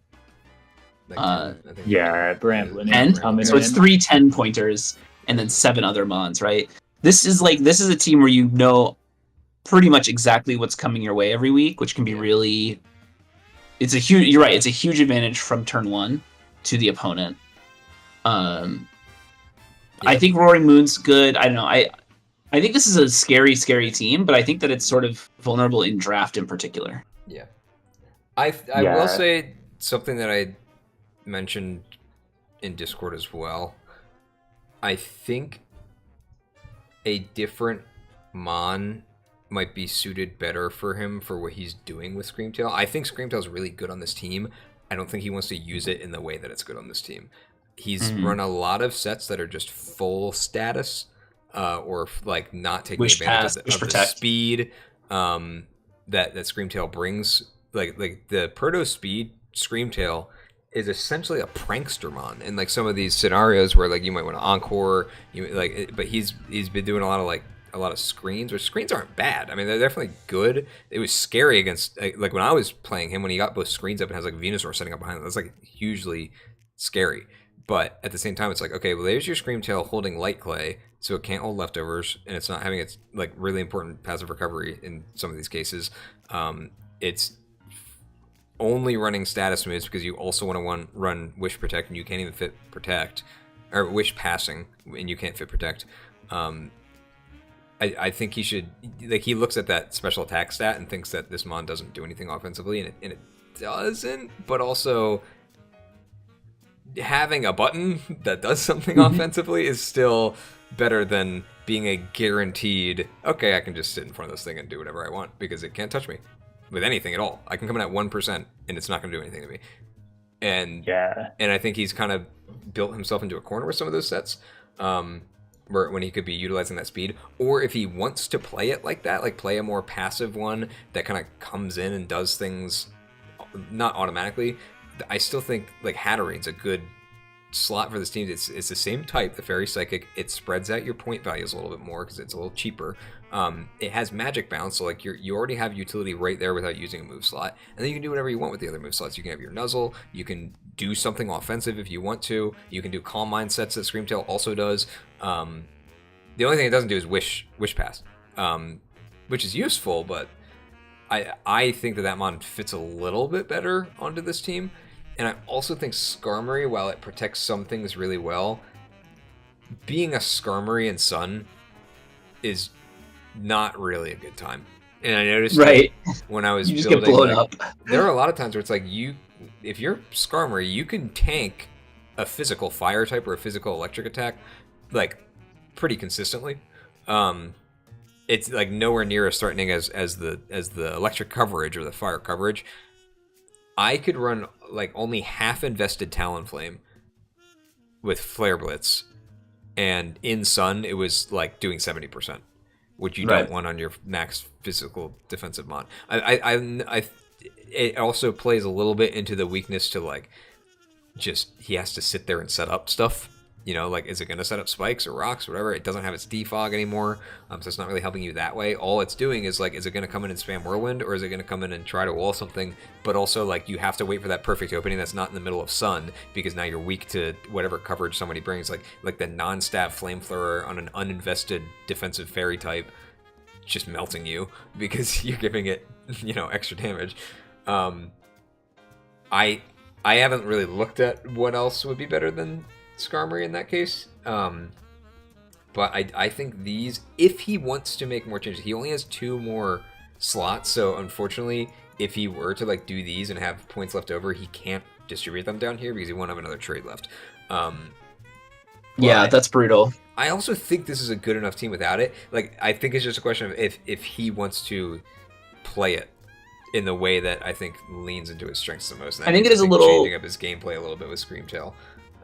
Bramblin. 10? So it's 3 10-pointers and then 7 other Mons, right? This is a team where you know pretty much exactly what's coming your way every week, which can be really... You're right, it's a huge advantage from turn 1 to the opponent. I think Roaring Moon's good. I don't know. I think this is a scary, scary team, but I think that it's sort of vulnerable in draft in particular. Yeah. I will say something that I mentioned in Discord as well. I think a different Mon might be suited better for him for what he's doing with Screamtail. I think Screamtail's really good on this team. I don't think he wants to use it in the way that it's good on this team. He's run a lot of sets that are just full status, or not taking advantage of the speed that Screamtail brings. Like the Proto Speed Screamtail is essentially a prankster Mon in some of these scenarios where you might want to encore, but he's been doing a lot of screens, which screens aren't bad. I mean, they're definitely good. It was scary against when I was playing him, when he got both screens up and has Venusaur setting up behind him. That's hugely scary. But at the same time, it's okay, well, there's your Screamtail holding Light Clay, so it can't hold leftovers, and it's not having its really important passive recovery in some of these cases. It's only running status moves because you also want to run Wish Protect, and you can't even fit Protect, or Wish Passing, and you can't fit Protect. I think he should, he looks at that special attack stat and thinks that this Mon doesn't do anything offensively, and it doesn't, but also having a button that does something offensively is still better than being a guaranteed, okay, I can just sit in front of this thing and do whatever I want because it can't touch me with anything at all. I can come in at 1% and it's not going to do anything to me. And I think he's kind of built himself into a corner with some of those sets, where when he could be utilizing that speed, or if he wants to play it like that, play a more passive one that kind of comes in and does things not automatically. I still think Hattering's a good slot for this team. It's the same type, the Fairy Psychic. It spreads out your point values a little bit more because it's a little cheaper. It has Magic Bounce, so you already have utility right there without using a move slot, and then you can do whatever you want with the other move slots. You can have your Nuzzle, you can do something offensive if you want to. You can do Calm Mind sets that Screamtail also does. The only thing it doesn't do is Wish Pass, which is useful, but I think that Mon fits a little bit better onto this team. And I also think Skarmory, while it protects some things really well, being a Skarmory in Sun is not really a good time. And I noticed when I was you just building, get blown up. There are a lot of times where it's like if you're Skarmory, you can tank a physical fire type or a physical electric attack like pretty consistently. It's like nowhere near as threatening as the electric coverage or the fire coverage. I could run like only half invested Talonflame with Flare Blitz, and in Sun it was like doing 70%, which you don't want on your max physical defensive mon. It also plays a little bit into the weakness to like just he has to sit there and set up stuff. You know, like, is it going to set up spikes or rocks or whatever? It doesn't have its defog anymore, so it's not really helping you that way. All it's doing is, like, is it going to come in and spam Whirlwind, or is it going to come in and try to wall something? But also, like, you have to wait for that perfect opening that's not in the middle of Sun, because now you're weak to whatever coverage somebody brings, like the non-stab Flamethrower on an uninvested defensive fairy type, just melting you, because you're giving it, you know, extra damage. I haven't really looked at what else would be better than Skarmory in that case, but I think these, if he wants to make more changes, he only has 2 more slots, so unfortunately if he were to like do these and have points left over, he can't distribute them down here because he won't have another trade left. Yeah, that's brutal. I also think this is a good enough team without it. Like, I think it's just a question of if he wants to play it in the way that I think leans into his strengths the most. And I think it is a little changing up his gameplay a little bit with Screamtail.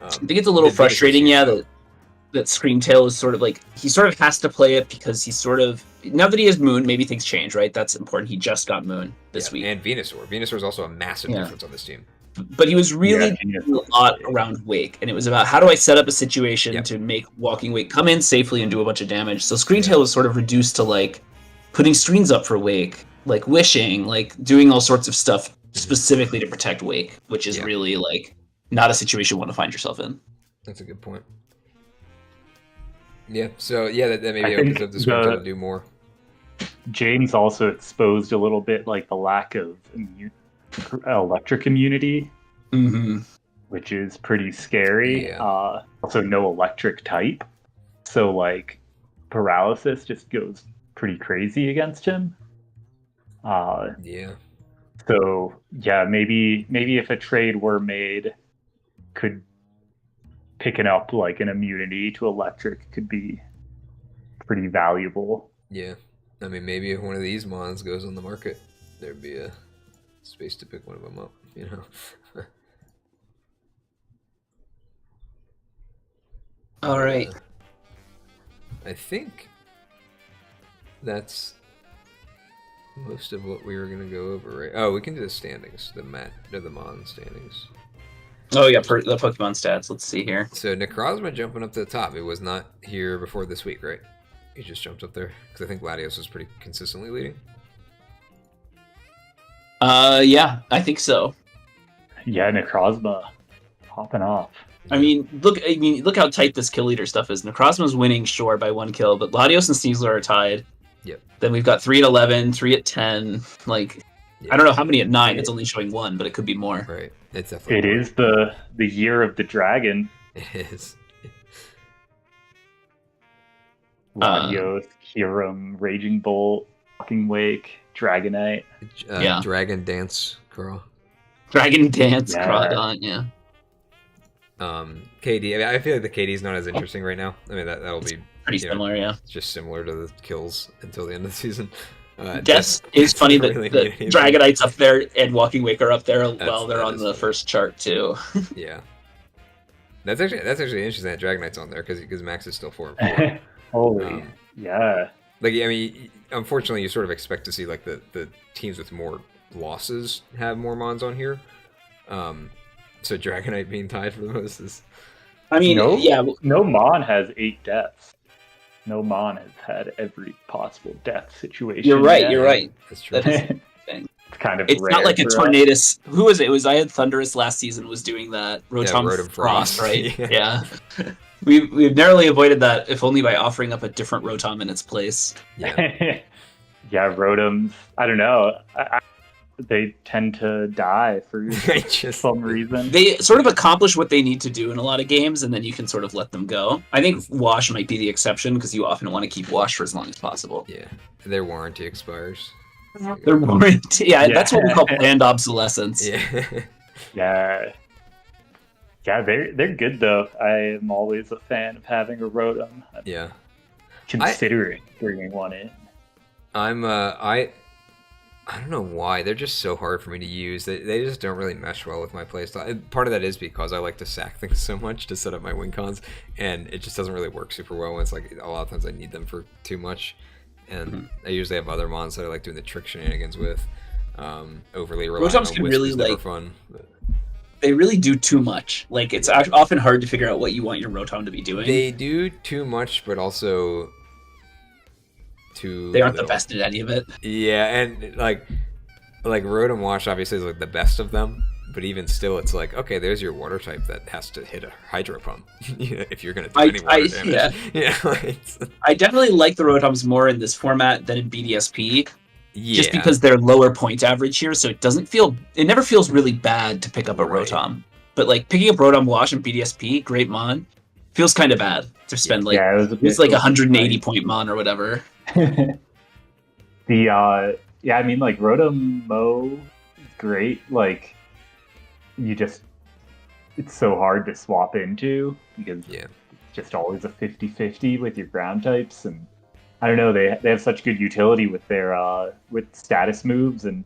I think it's a little frustrating, that Screamtail is sort of like, he sort of has to play it because he's sort of, now that he has Moon, maybe things change, right? That's important. He just got Moon this week. And Venusaur. Venusaur is also a massive difference on this team. But he was really doing a lot around Wake, and it was about how do I set up a situation to make Walking Wake come in safely and do a bunch of damage. So Screamtail was sort of reduced to like putting screens up for Wake, like wishing, like doing all sorts of stuff specifically to protect Wake, which is really like not a situation you want to find yourself in. That's a good point. Yeah, so that maybe opens up the Screamtail to do more. James also exposed a little bit like the lack of electric immunity, which is pretty scary. Also no electric type, so like paralysis just goes pretty crazy against him. So maybe if a trade were made, could picking up like an immunity to electric could be pretty valuable. Yeah, I mean, maybe if one of these mons goes on the market, there'd be a space to pick one of them up, you know. All right. I think that's most of what we were going to go over, right? Oh, we can do the standings, the Mon standings. Oh yeah, the Pokemon stats. Let's see here. So Necrozma jumping up to the top. It was not here before this week, right? He just jumped up there because I think Latios was pretty consistently leading. Yeah, I think so. Yeah, Necrozma popping off. I mean, look how tight this kill leader stuff is. Necrozma's winning, sure, by 1 kill, but Latios and Sneasler are tied. Yep. Then we've got 3 at 11, 3 at 10. Like, I don't know how many at 9. It's only showing 1, but it could be more. Right. It's definitely. It is the year of the dragon. It is. Latios, Kyurem, Raging Bolt, Walking Wake, Dragonite. Dragon Dance, Carl. Dragon Dance, Crawdon, yeah. KD. I mean, I feel like the KD is not as interesting right now. I mean, that'll be pretty similar, yeah. Just similar to the kills until the end of the season. Death is funny that the Dragonite's up there and Walking Wake are up there while they're on the first chart too. Yeah, that's actually interesting that Dragonite's on there because Max is still 4 and 4. Holy, yeah. Like, I mean, unfortunately, you sort of expect to see like the teams with more losses have more mons on here. So Dragonite being tied for the most is. I mean, no mon has 8 deaths. No mon has had every possible death situation. You're right. That's true. That is thing. It's kind of it's not like a Tornadus. Who was it? It was I had Thundurus last season was doing that. Rotom Frost, right? Yeah. We've narrowly avoided that, if only by offering up a different Rotom in its place. Yeah. Yeah, Rotoms. I don't know. they tend to die for some reason. They sort of accomplish what they need to do in a lot of games, and then you can sort of let them go. I think Wash might be the exception, because you often want to keep Wash for as long as possible. Yeah, their warranty expires. Their warranty, yeah, that's what we call planned obsolescence. Yeah. Yeah, they're good though. I am always a fan of having a Rotom. Yeah. Considering bringing one in. I don't know why. They're just so hard for me to use. They just don't really mesh well with my playstyle. Part of that is because I like to sack things so much to set up my win cons, and it just doesn't really work super well when it's like a lot of times I need them for too much. And I usually have other mons that I like doing the trick shenanigans with. Overly relying on can Wisp really is never fun. They really do too much. Like, it's often hard to figure out what you want your Rotom to be doing. They do too much, but also too they aren't little. The best at any of it. Yeah, and like Rotom Wash obviously is like the best of them, but even still, it's like, okay, there's your water type that has to hit a Hydro Pump if you're gonna do any water damage. Yeah. I definitely like the Rotoms more in this format than in BDSP. Yeah. Just because they're lower point average here, so it never feels really bad to pick up a Rotom. But like picking up Rotom Wash in BDSP, great mon, feels kind of bad to spend it's like 180 point mon or whatever. I mean, like Rotom Mo is great. Like it's so hard to swap into because it's just always a 50-50 with your ground types, and I don't know, they have such good utility with their with status moves, and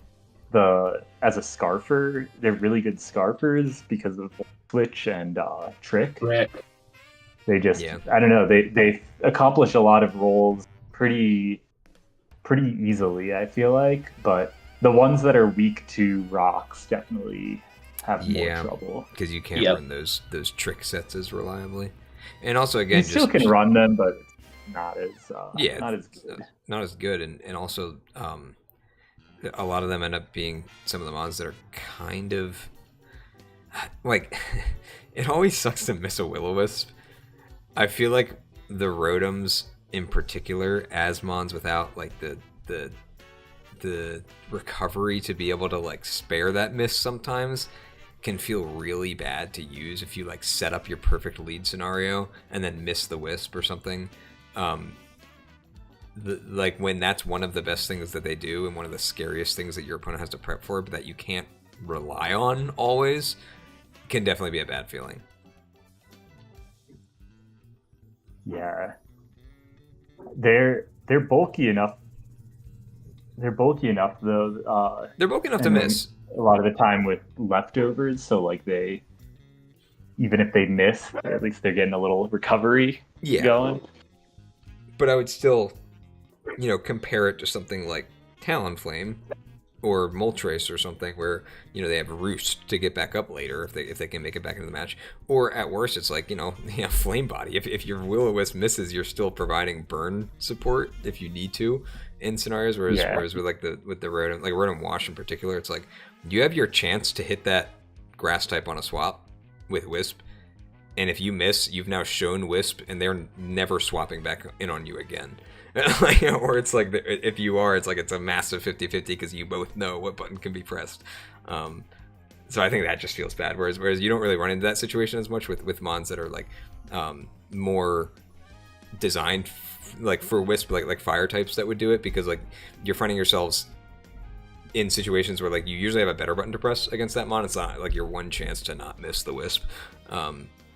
as a Scarfer, they're really good Scarfers because of Switch and Trick. Right. They just I don't know, they accomplish a lot of roles pretty easily, I feel like, but the ones that are weak to rocks definitely have more trouble. Because you can't run those trick sets as reliably. And also again, you still can run them, but not as good. Not as good, and also a lot of them end up being some of the mons that are kind of like it always sucks to miss a Will-O-Wisp. I feel like the Rotoms in particular, as mons without like the recovery to be able to like spare that miss sometimes can feel really bad to use if you like set up your perfect lead scenario and then miss the Wisp or something. Like when that's one of the best things that they do and one of the scariest things that your opponent has to prep for, but that you can't rely on always, can definitely be a bad feeling. Yeah, they're bulky enough. They're bulky enough though. They're bulky enough to miss a lot of the time with leftovers. So like even if they miss, at least they're getting a little recovery going. But I would still, compare it to something like Talonflame or Moltres or something where, they have Roost to get back up later if they can make it back into the match. Or at worst, it's like, Flame Body. If your Will-O-Wisp misses, you're still providing burn support if you need to in scenarios. Whereas with the Rotom, like Rotom Wash in particular, it's like you have your chance to hit that grass type on a swap with Wisp. And if you miss, you've now shown Wisp, and they're never swapping back in on you again. Or it's like, if you are, it's like it's a massive 50-50 because you both know what button can be pressed. So I think that just feels bad. Whereas you don't really run into that situation as much with mons that are like more designed like for Wisp, like fire types that would do it, because like you're finding yourselves in situations where like you usually have a better button to press against that mon. It's not like your one chance to not miss the Wisp.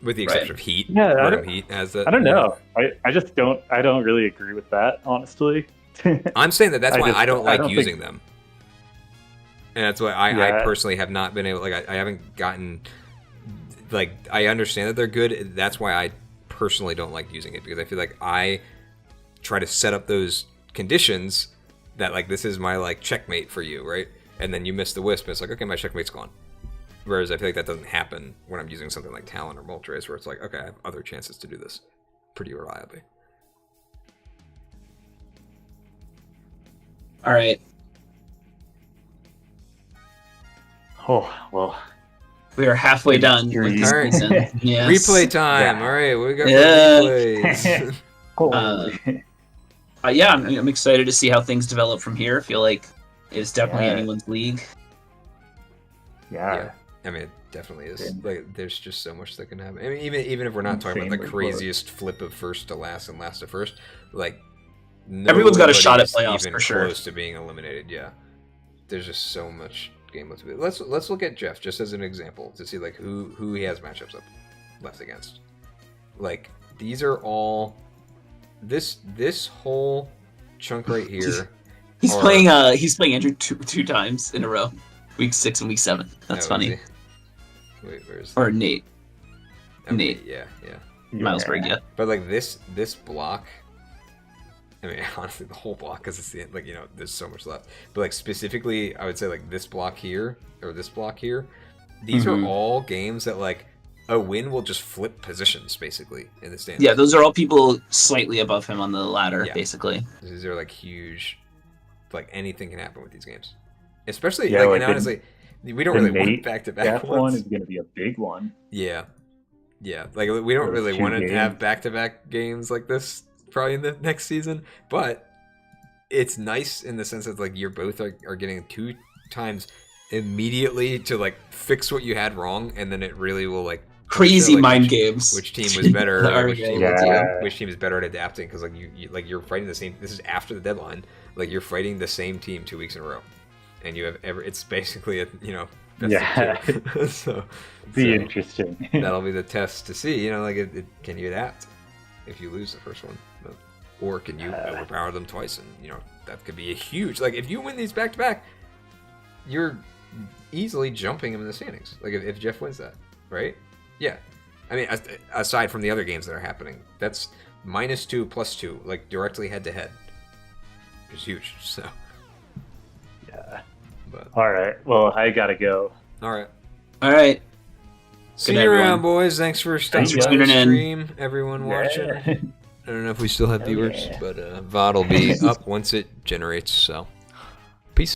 With the exception of Heat. Yeah, Rotom Heat has that. I don't know. I just don't really agree with that, honestly. I'm saying that's why I don't like using them. And that's why I personally have not been able, like I haven't gotten, like I understand that they're good. That's why I personally don't like using it, because I feel like I try to set up those conditions that like this is my like checkmate for you, right? And then you miss the Wisp and it's like, okay, my checkmate's gone. Whereas I feel like that doesn't happen when I'm using something like Talon or Moltres, where it's like, okay, I have other chances to do this pretty reliably. All right. Oh, well. We are halfway done with this season. Yes. Replay time. Yeah. All right, what we got for replays? I'm excited to see how things develop from here. I feel like it's definitely anyone's league. Yeah. I mean, it definitely is. Like, there's just so much that can happen. I mean, even if we're not talking about the craziest flip of first to last and last to first, like, everyone's got a shot at nobody's playoffs even for sure. close to being eliminated. Yeah, there's just so much game left to be. Let's look at Jeff just as an example to see like who he has matchups up left against. Like, these are all this whole chunk right here. He's playing Andrew two times in a row, week 6 and week 7. That's funny. Wait, where's or Nate? okay, Nate. Yeah. Milesburg, yeah. But like this block. I mean, honestly, the whole block, because it's the like, you know, there's so much left. But like specifically, I would say like this block here or this block here. These are all games that like a win will just flip positions basically in the standings. Yeah, those are all people slightly above him on the ladder, basically. These are like huge. Like anything can happen with these games, especially Yeah, like, like and honestly, we don't really want back-to-back ones. One is going to be a big one. Yeah, like we don't really want to have back-to-back games like this probably in the next season, but it's nice in the sense that like you're both are getting 2 times immediately to like fix what you had wrong, and then it really will like crazy like, mind games. Which team was better? Which team is better at adapting? Because like you're fighting the same. This is after the deadline. Like you're fighting the same team 2 weeks in a row, and you have it's basically a best of 2. so be interesting. That'll be the test to see. Like can you adapt if you lose the first one, or can you overpower them twice? And that could be a huge. Like if you win these back to back, you're easily jumping him in the standings. Like if Jeff wins that, right? Yeah. I mean, aside from the other games that are happening, that's -2 +2, like directly head to head. It's huge. So. Yeah. But. All right. Well, I gotta go. All right. See you around, boys. Thanks for stopping by the stream, everyone watching. Yeah. I don't know if we still have viewers, but VOD will be up once it generates. So.